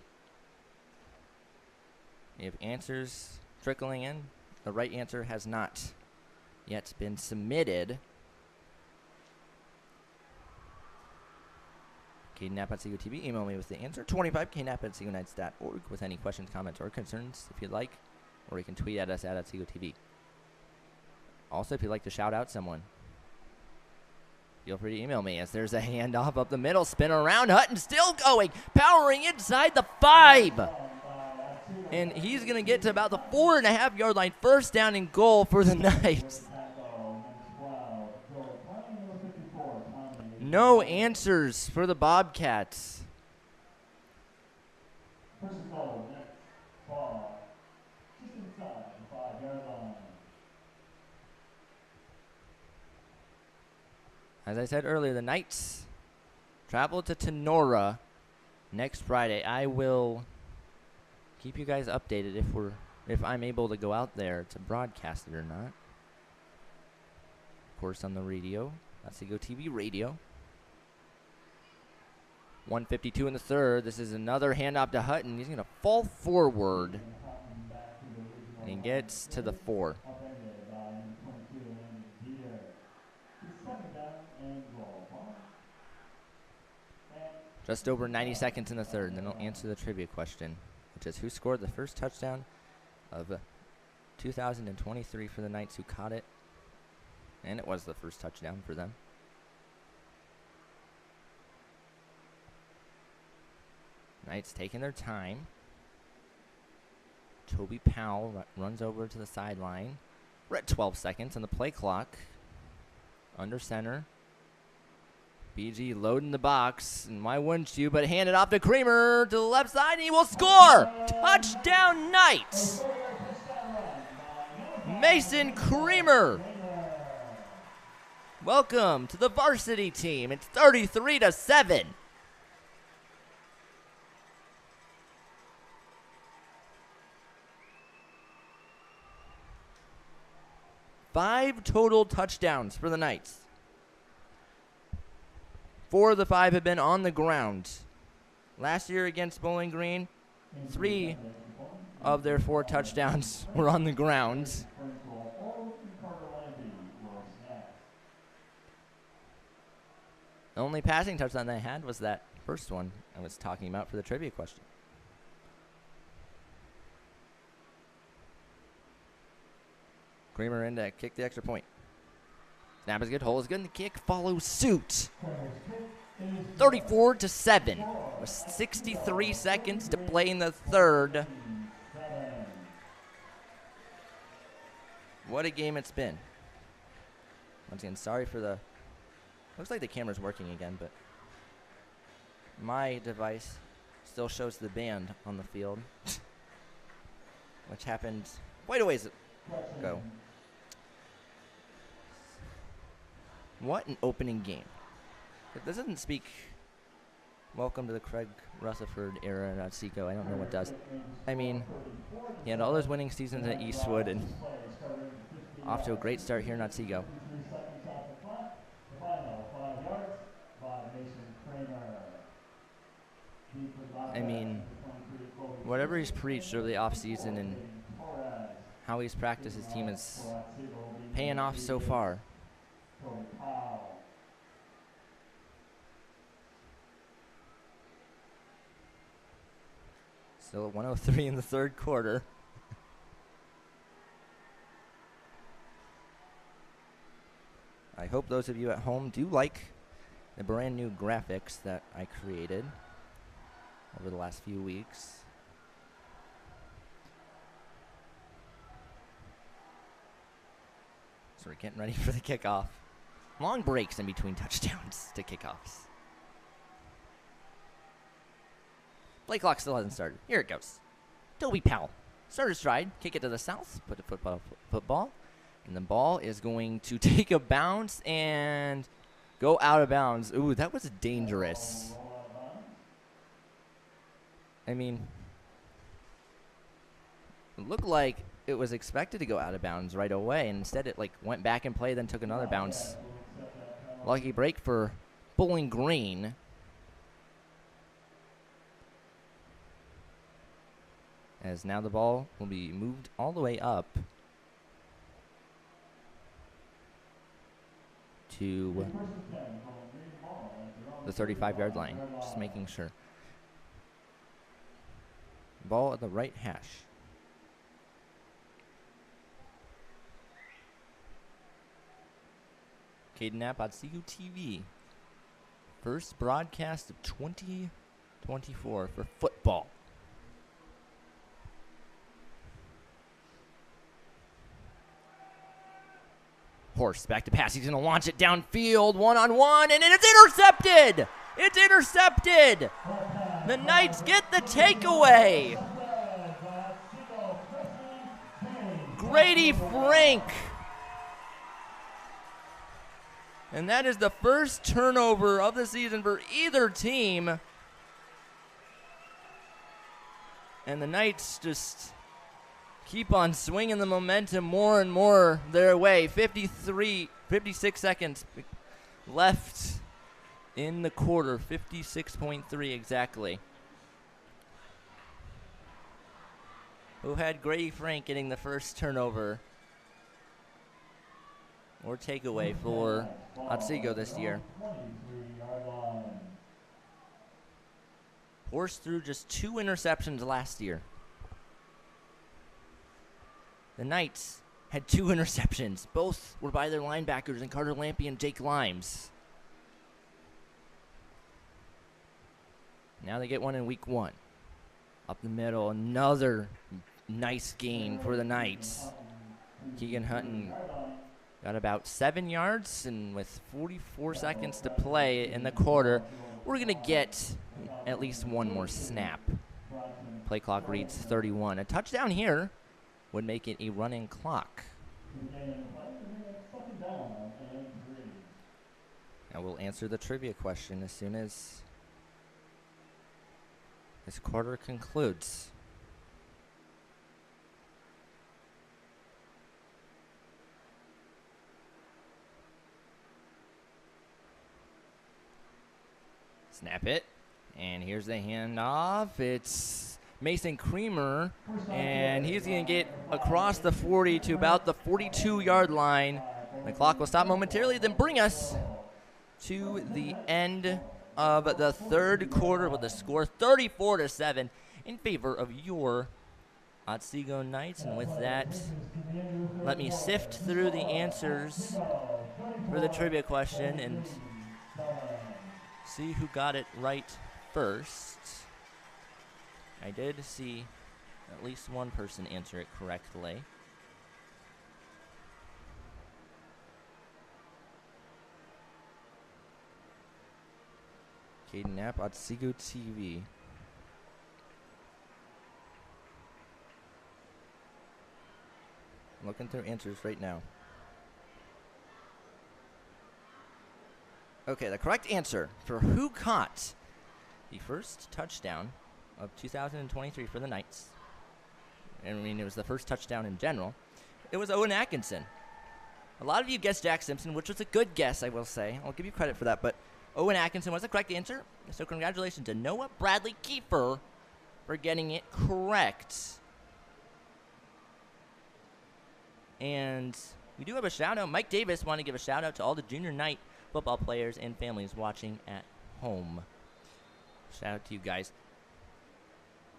We have answers trickling in. The right answer has not yet been submitted. KNAP@Otsego TV. Email me with the answer. 25knap@OtsegoKnights.org with any questions, comments, or concerns if you'd like. Or you can tweet at us at Otsego TV. Also, if you'd like to shout out someone, feel free to email me, as there's a handoff up the middle. Spin around. Hutton still going. Powering inside the 5. And he's going to get to about the 4.5-yard line. First down and goal for the Knights. No answers for the Bobcats. As I said earlier, the Knights travel to Tenora next Friday. I will keep you guys updated if I'm able to go out there to broadcast it or not. Of course, on the radio, Otsego TV radio. 1:52 in the third. This is another handoff to Hutton. He's going to fall forward and he gets to the 4. Just over 90 seconds in the third, and then I'll answer the trivia question, which is who scored the first touchdown of 2023 for the Knights, who caught it, and it was the first touchdown for them. Knights taking their time. Toby Powell runs over to the sideline. We're at 12 seconds on the play clock. Under center. BG loading the box, and why wouldn't you, but hand it off to Creamer to the left side, and he will score! Touchdown Knights! Mason Creamer! Welcome to the varsity team. It's 33-7. Five total touchdowns for the Knights. 4 of the 5 have been on the ground. Last year against Bowling Green, 3 of their 4 touchdowns were on the ground. The only passing touchdown they had was that first one I was talking about for the trivia question. Creamer in to kick the extra point. Snap is good, hole is good, and the kick follows suit. 34-7 with 63 seconds to play in the third. What a game it's been. Once again, sorry for the... Looks like the camera's working again, but my device still shows the band on the field, which happened quite a ways ago. What an opening game. This doesn't speak Welcome to the Craig Rutherford era in Otsego. I don't know what does. I mean, he had all those winning seasons at Eastwood and off to a great start here in Otsego. I mean, whatever he's preached over the offseason and how he's practiced his team is paying off so far. Still at 1:03 in the third quarter. I hope those of you at home do like the brand new graphics that I created over the last few weeks. So we're getting ready for the kickoff. Long breaks in between touchdowns to kickoffs. Play clock still hasn't started. Here it goes. Toby Powell. Start a stride. Kick it to the south. Put the football. And the ball is going to take a bounce and go out of bounds. Ooh, that was dangerous. I mean, it looked like it was expected to go out of bounds right away. And instead it went back in play, then took another bounce. Lucky break for Bowling Green. As now the ball will be moved all the way up to the 35-yard line. Just making sure. Ball at the right hash. Caden Knapp, Otsego TV. First broadcast of 2024 for football. Horse back to pass. He's going to launch it downfield, one-on-one, and it's intercepted! It's intercepted! The Knights get the takeaway! Grady Frank. And that is the first turnover of the season for either team. And the Knights just keep on swinging the momentum more and more their way. 56 seconds left in the quarter. 56.3 exactly. Who had Grady Frank getting the first turnover or takeaway for Otsego this year. Horse threw just 2 interceptions last year. The Knights had 2 interceptions. Both were by their linebackers in Carter Lampy and Jake Limes. Now they get one in week 1. Up the middle, another nice gain for the Knights. Keegan Hutton got about 7 yards, and with 44 seconds to play in the quarter, we're going to get at least one more snap. Play clock reads 31. A touchdown here would make it a running clock. Now we'll answer the trivia question as soon as this quarter concludes. Snap it. And here's the handoff. It's Mason Creamer, and he's going to get across the 40 to about the 42-yard line. The clock will stop momentarily, then bring us to the end of the third quarter with the score 34-7 in favor of your Otsego Knights. And with that, let me sift through the answers for the trivia question and see who got it right first. I did see at least one person answer it correctly. Caden Knapp, Otsego TV. I'm looking through answers right now. Okay, the correct answer for who caught the first touchdown of 2023 for the Knights. I mean, it was the first touchdown in general. It was Owen Atkinson. A lot of you guessed Jack Simpson, which was a good guess, I will say. I'll give you credit for that, but Owen Atkinson was the correct answer. So congratulations to Noah Bradley Kiefer for getting it correct. And we do have a shout-out. Mike Davis wanted to give a shout-out to all the junior Knight football players and families watching at home. Shout out to you guys.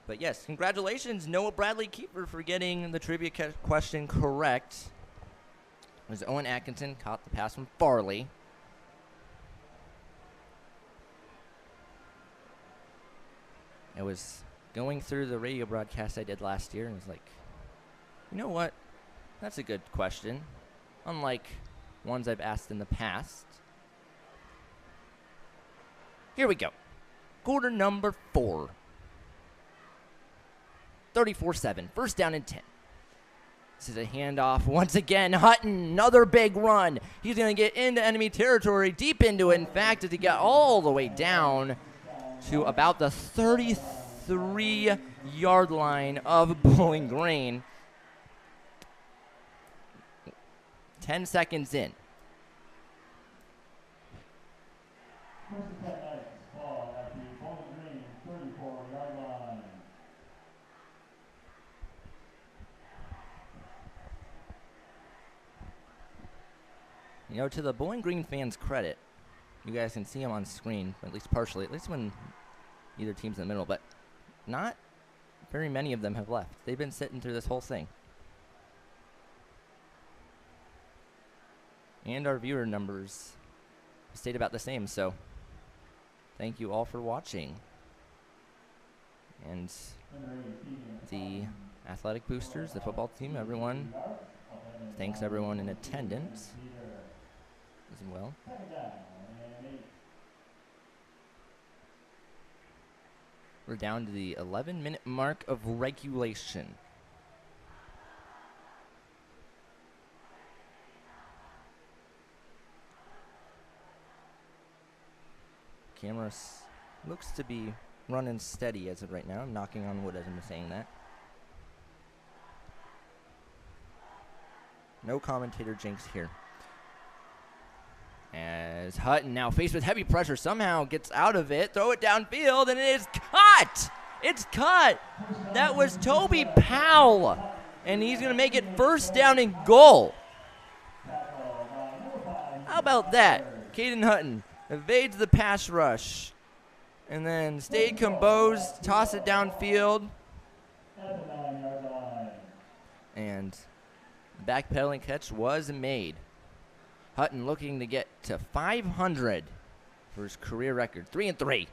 But yes, congratulations, Noah Bradley Kiefer, for getting the trivia question correct. It was Owen Atkinson, caught the pass from Farley. I was going through the radio broadcast I did last year and was like, you know what? That's a good question. Unlike ones I've asked in the past. Here we go. Quarter number 4. 34-7. First down and 10. This is a handoff. Once again, Hutton, another big run. He's going to get into enemy territory, deep into it. In fact, as he got all the way down to about the 33-yard line of Bowling Green. 10 seconds in. You know, to the Bowling Green fans' credit, you guys can see them on screen, at least partially, at least when either team's in the middle, but not very many of them have left. They've been sitting through this whole thing. And our viewer numbers stayed about the same, so thank you all for watching. And the athletic boosters, the football team, everyone, thanks everyone in attendance as well. We're down to the 11-minute mark of regulation. Camera looks to be running steady as of right now. I'm knocking on wood as I'm saying that. No commentator jinx here. As Hutton, now faced with heavy pressure, somehow gets out of it, throw it downfield, and it is cut! It's cut! That was Toby Powell, and he's going to make it first down and goal. How about that? Caden Hutton evades the pass rush, and then stayed composed, toss it downfield, and the backpedaling catch was made. Hutton looking to get to 500 for his career record, 3-3.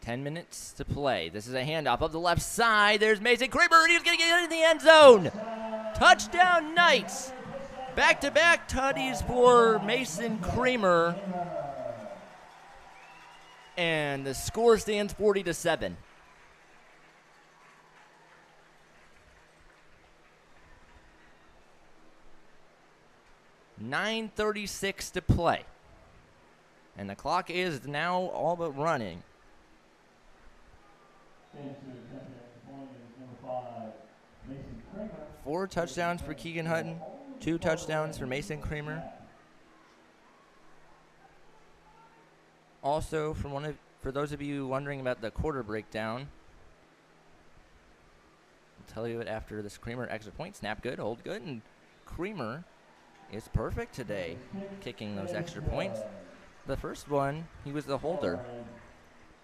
Ten minutes to play. This is a handoff up the left side. There's Mason Kramer, and he's going to get into the end zone. Touchdown, Knights. Back-to-back tutties for Mason Kramer. And the score stands 40-7. .9:36 to play. And the clock is now all but running. 4 touchdowns for Keegan Hutton, 2 touchdowns for Mason Kramer. Also, for those of you wondering about the quarter breakdown, I'll tell you it after this. Kramer extra point, snap good, hold good, and Kramer is perfect today, kicking those extra points. The first one, he was the holder,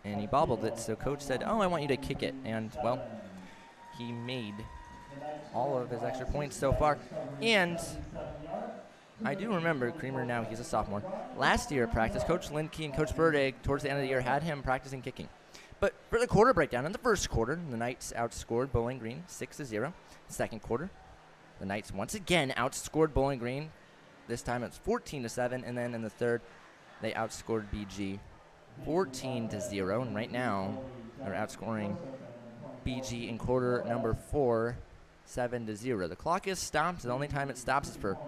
and he bobbled it, so coach said, oh, I want you to kick it, and, well, he made all of his extra points so far. And I do remember Kramer now, he's a sophomore. Last year at practice, Coach Lindkey and Coach Burdig, towards the end of the year, had him practicing kicking. But for the quarter breakdown, in the first quarter, the Knights outscored Bowling Green 6-0. Second quarter, the Knights once again outscored Bowling Green. This time it's 14-7, and then in the third, they outscored BG 14-0, and right now they're outscoring BG in quarter number 4, 7-0. The clock is stopped. The only time it stops is for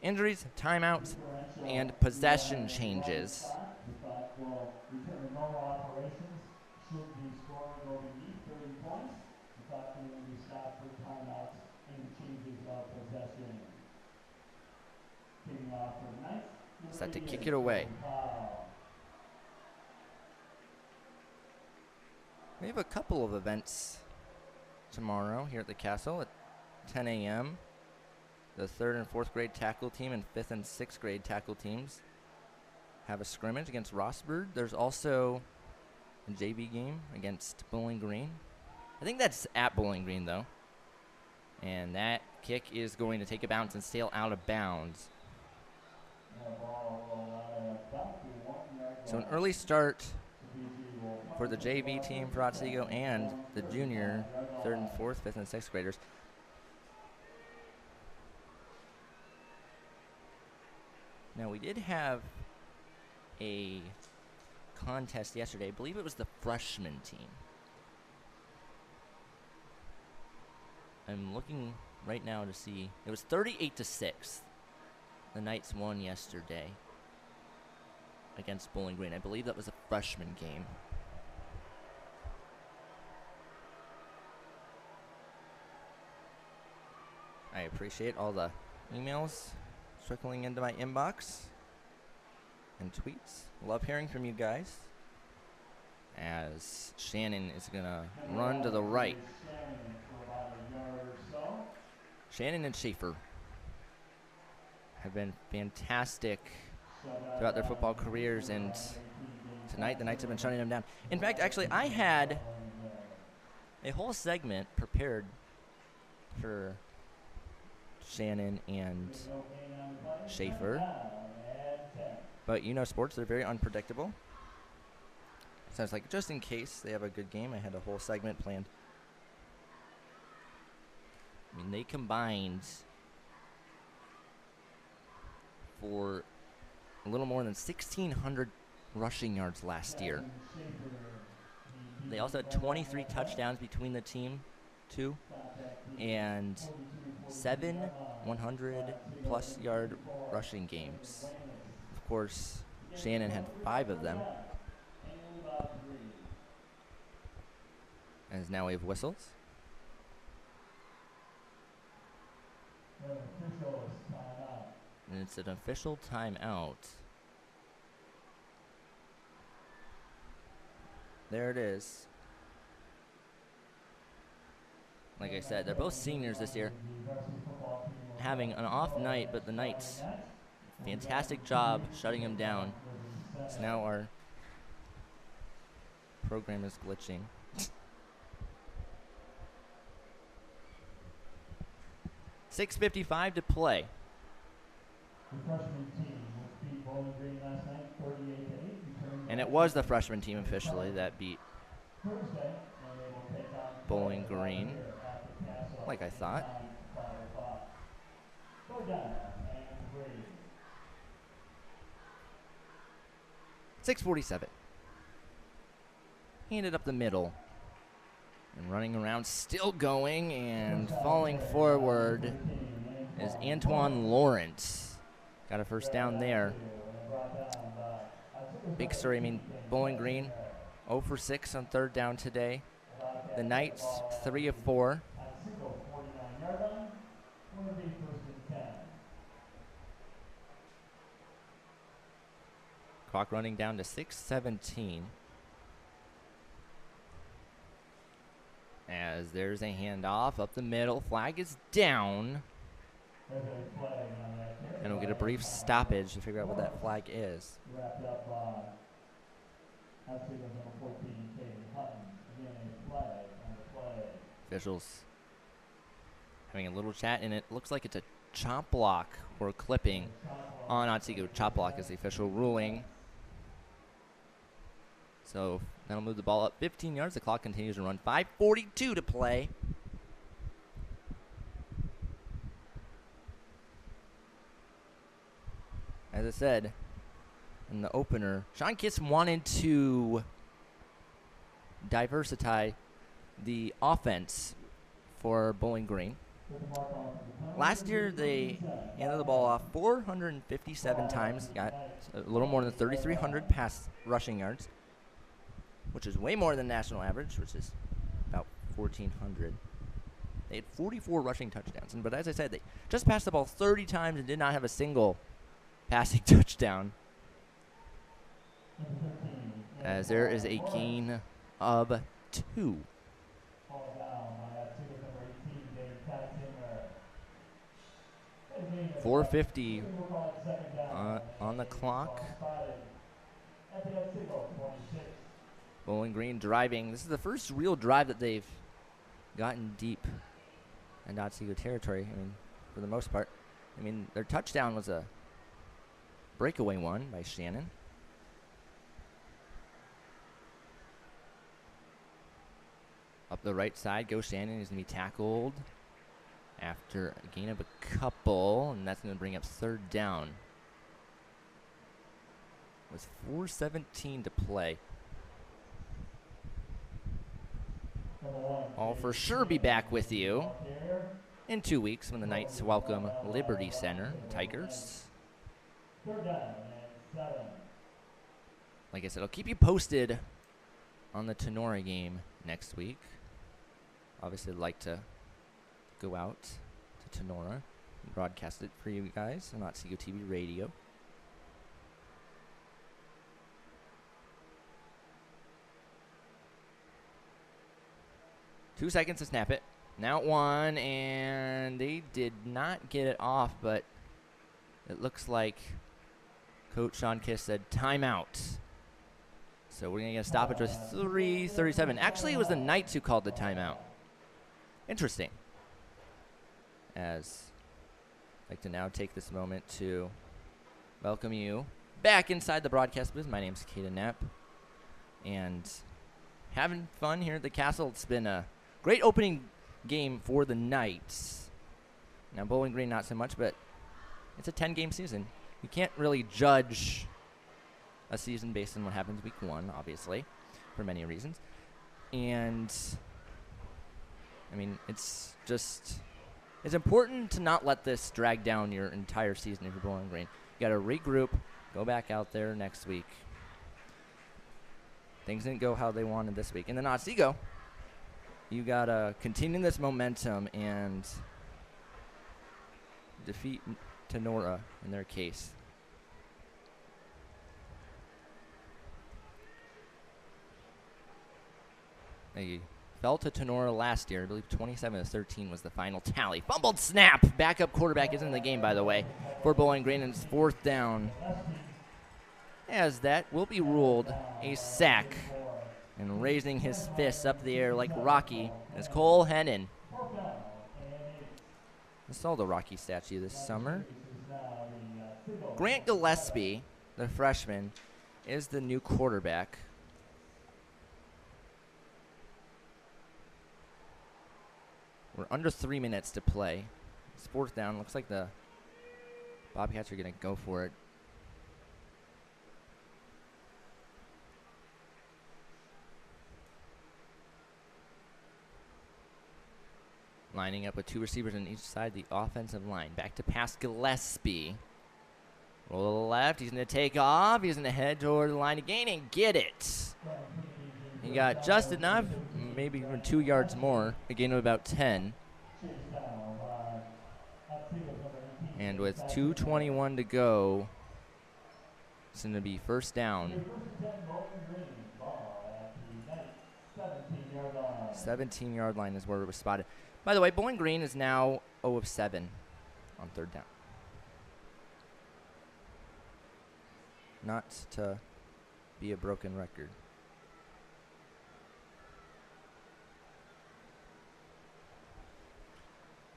injuries, timeouts, and possession changes. The clock will return to normal operations. Should the scoring go beneath 30 points, the clock can then be stopped for timeouts and changes of possession. Kicking off for the Knights. Set to kick it away. We have a couple of events tomorrow here at the Castle at 10 a.m. The 3rd and 4th grade tackle team and 5th and 6th grade tackle teams have a scrimmage against Rossburg. There's also a JV game against Bowling Green. I think that's at Bowling Green, though. And that kick is going to take a bounce and sail out of bounds. So an early start for the JV team for Otsego and the junior 3rd and 4th, 5th and 6th graders. Now, we did have a contest yesterday. I believe it was the freshman team. I'm looking right now to see. It was 38-6. The Knights won yesterday against Bowling Green. I believe that was a freshman game. I appreciate all the emails trickling into my inbox and tweets. Love hearing from you guys. As Shannon is going to run to the right. Shannon and Schaefer have been fantastic throughout their football careers, and tonight the Knights have been shutting them down. In fact, actually, I had a whole segment prepared for Shannon and Schaefer. But you know sports, they're very unpredictable. So it's like, just in case they have a good game, I had a whole segment planned. I mean, they combined for a little more than 1,600 rushing yards last year. They also had 23 touchdowns between the team, two, and 7 100-plus yard rushing games. Of course, Shannon had 5 of them. As now we have whistles. And it's an official timeout. There it is. Like I said, they're both seniors this year, having an off night, but the Knights, fantastic job shutting them down. So now our program is glitching. 6:55 to play. The freshman team beat Bowling Green last night, 38-8. And it was the freshman team officially that beat Bowling Green, like I thought. 6:47. Handed up the middle. And running around, still going, and falling forward is Antoine Lawrence. Got a first down there. Big story. I mean, Bowling Green 0 for 6 on 3rd down today. The Knights 3 of 4. Clock running down to 6:17. As there's a handoff up the middle. Flag is down. And we'll get a brief stoppage to figure out what that flag is. Officials having a little chat, and it looks like it's a chop block or clipping on Otsego. Chop block is the official ruling. So that'll move the ball up 15 yards. The clock continues to run. 5:42 to play. As I said, in the opener. Sean Kiss wanted to diversify the offense for Bowling Green. Last year, they handed the ball off 457 times, got a little more than 3,300 pass rushing yards, which is way more than national average, which is about 1,400. They had 44 rushing touchdowns, but as I said, they just passed the ball 30 times and did not have a single passing touchdown. As there is a gain of 2. 4:50 on the clock. Bowling Green driving. This is the first real drive that they've gotten deep in Otsego territory. I mean, for the most part. I mean, their touchdown was a breakaway one by Shannon. Up the right side goes Shannon. He's going to be tackled after a gain of a couple, and that's going to bring up 3rd down. With 4:17 to play. I'll for sure be back with you in 2 weeks when the Knights welcome Liberty Center, the Tigers. Like I said, I'll keep you posted on the Tenora game next week. Obviously, I'd like to go out to Tenora and broadcast it for you guys on Otsego TV radio. Two seconds to snap it. Now 1, and they did not get it off, but it looks like Coach Sean Kiss said timeout. So we're going to get a stoppage with 3:37. Actually, it was the Knights who called the timeout. Interesting. As I'd like to now take this moment to welcome you back inside the broadcast booth. My name's Kaden Knapp, and having fun here at the Castle. It's been a great opening game for the Knights. Now Bowling Green not so much, but it's a 10-game season. You can't really judge a season based on what happens week 1, obviously, for many reasons. And I mean, it's important to not let this drag down your entire season if you're Bowling Green. You got to regroup, go back out there next week. Things didn't go how they wanted this week. And then Otsego, you got to continue this momentum and defeat Tenora in their case. They fell to Tenora last year. I believe 27-13 was the final tally. Fumbled snap. Backup quarterback is in the game, by the way, for Bowling Green, and it's 4th down. As that will be ruled a sack. And raising his fists up the air like Rocky is Cole Hennon. I saw the Rocky statue this summer. Grant Gillespie, the freshman, is the new quarterback. We're under 3 minutes to play. It's 4th down. Looks like the Bobcats are going to go for it. Lining up with 2 receivers on each side of the offensive line. Back to pass Gillespie. Roll to the left. He's going to take off. He's going to head toward the line again and get it. He got just enough, maybe even 2 yards more, a gain of about 10. And with 2:21 to go, it's going to be 1st down. 17-yard line is where it was spotted. By the way, Bowling Green is now 0 of 7 on 3rd down. Not to be a broken record.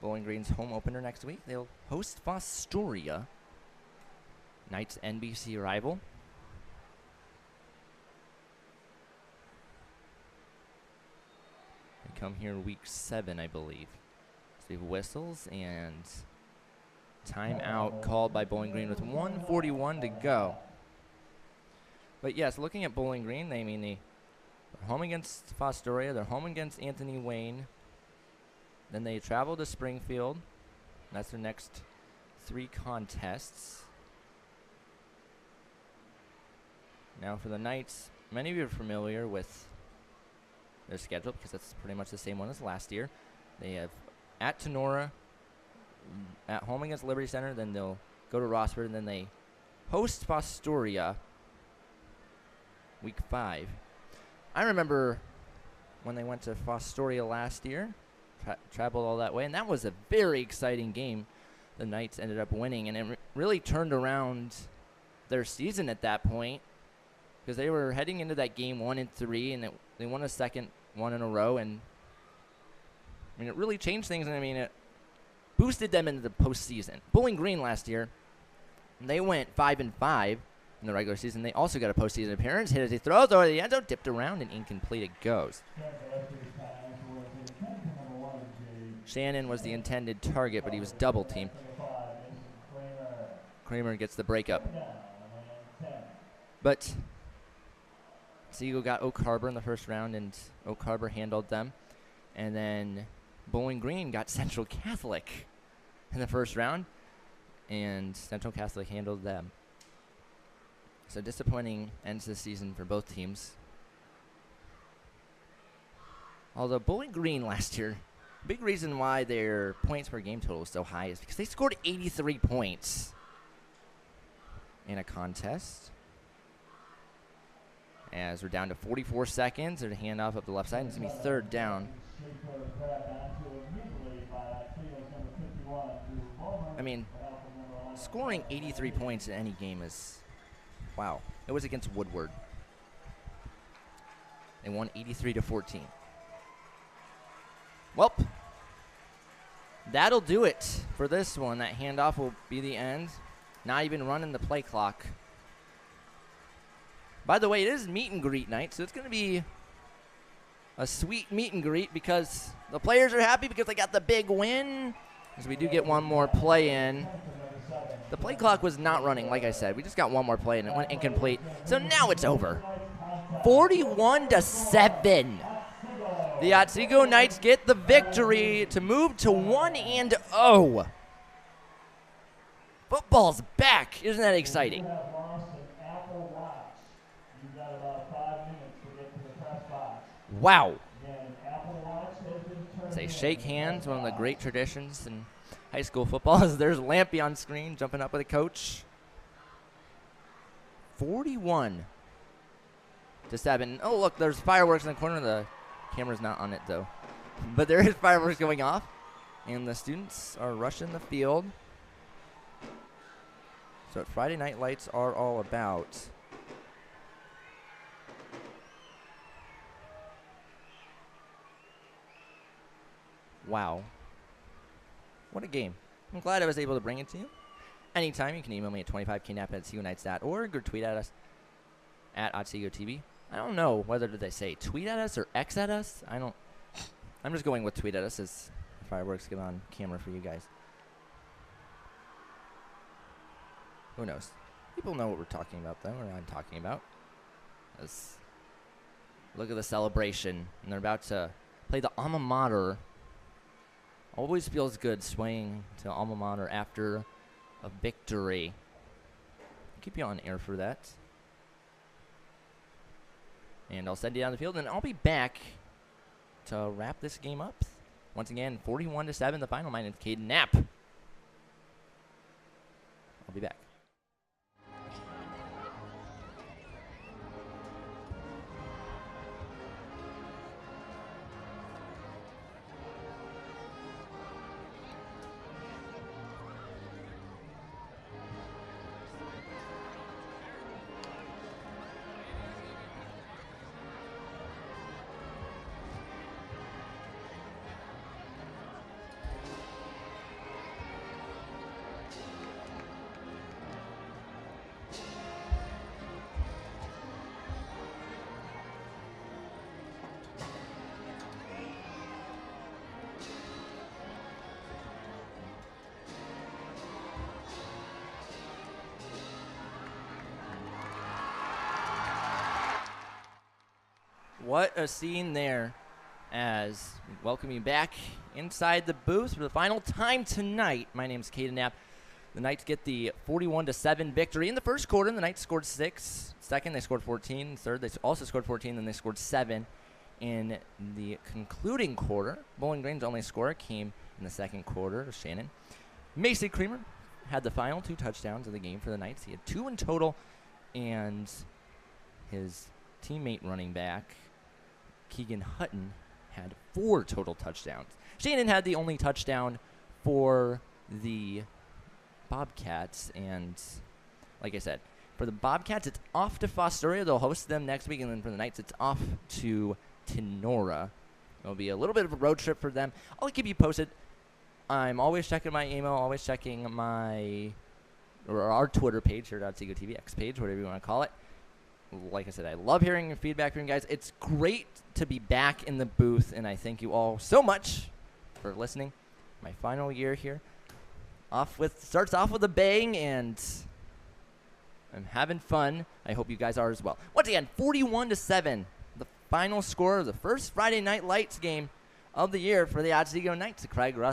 Bowling Green's home opener next week. They'll host Fostoria, Knights NBC rival. They come here week 7, I believe. So we have whistles and timeout called by Bowling Green with 1:41 to go. But yes, looking at Bowling Green, they're home against Fostoria, they're home against Anthony Wayne. Then they travel to Springfield. That's their next 3 contests. Now for the Knights, many of you are familiar with their schedule because that's pretty much the same one as last year. They have at Tenora, at home against Liberty Center, then they'll go to Rossford, and then they host Fostoria week 5. I remember when they went to Fostoria last year, traveled all that way, and that was a very exciting game. The Knights ended up winning, and it really turned around their season at that point because they were heading into that game 1-3, and they won a second one in a row, and it really changed things, and it boosted them into the postseason. Bowling Green last year, they went 5-5 in the regular season. They also got a postseason appearance. Hit as he throws over the end zone, dipped around, and incomplete it goes. Shannon was the intended target, but he was double teamed. Kramer gets the breakup. But Otsego got Oak Harbor in the first round, and Oak Harbor handled them. And then Bowling Green got Central Catholic in the first round, and Central Catholic handled them. So disappointing ends the season for both teams. Although Bowling Green last year, big reason why their points per game total was so high is because they scored 83 points in a contest. As we're down to 44 seconds, they're to hand off up the left side. It's going to be third down. Scoring 83 points in any game is, wow. It was against Woodward. They won 83-14. Well, that'll do it for this one. That handoff will be the end. Not even running the play clock. By the way, it is meet and greet night, so it's going to be a sweet meet and greet because the players are happy because they got the big win. As we do get one more play in. The play clock was not running, like I said. We just got one more play and it went incomplete. So now it's over. 41-7. The Otsego Knights get the victory to move to 1-0. Football's back. Isn't that exciting? Wow. As they shake hands, one of the great traditions in high school football. As there's Lampy on screen jumping up with a coach. 41-7. Oh, look, there's fireworks in the corner. The camera's not on it, though. But there is fireworks going off. And the students are rushing the field. So what Friday Night Lights are all about. Wow. What a game. I'm glad I was able to bring it to you. Anytime, you can email me at 25knap@otsegoknights.org or tweet at us at OtsegoTV. I don't know whether they say tweet at us or X at us. I'm just going with tweet at us as fireworks get on camera for you guys. Who knows? People know what we're talking about, though, or I'm talking about. Look at the celebration. And they're about to play the alma mater. Always feels good swaying to alma mater after a victory. I'll keep you on air for that. And I'll send you down the field, and I'll be back to wrap this game up. Once again, 41-7, the final. My name is Caden Knapp. I'll be back. what a scene there as we welcome you back inside the booth for the final time tonight. My name is Caden Knapp. The Knights get the 41-7 victory in the first quarter. The Knights scored 6. Second, they scored 14. Third, they also scored 14. Then they scored 7 in the concluding quarter. Bowling Green's only score came in the second quarter. Shannon Macy Creamer had the final 2 touchdowns of the game for the Knights. He had 2 in total, and his teammate running back, Keegan Hutton, had 4 total touchdowns. Shannon had the only touchdown for the Bobcats, and like I said, for the Bobcats, it's off to Fostoria. They'll host them next week, and then for the Knights, it's off to Tenora. It'll be a little bit of a road trip for them. I'll keep you posted. I'm always checking my email, always checking our Twitter page, or Otsego TV X page, whatever you want to call it. Like I said, I love hearing your feedback from you guys. It's great to be back in the booth, and I thank you all so much for listening. My final year here starts off with a bang, and I'm having fun. I hope you guys are as well. Once again, 41-7, the final score of the first Friday Night Lights game of the year for the Otsego Knights. Craig Russ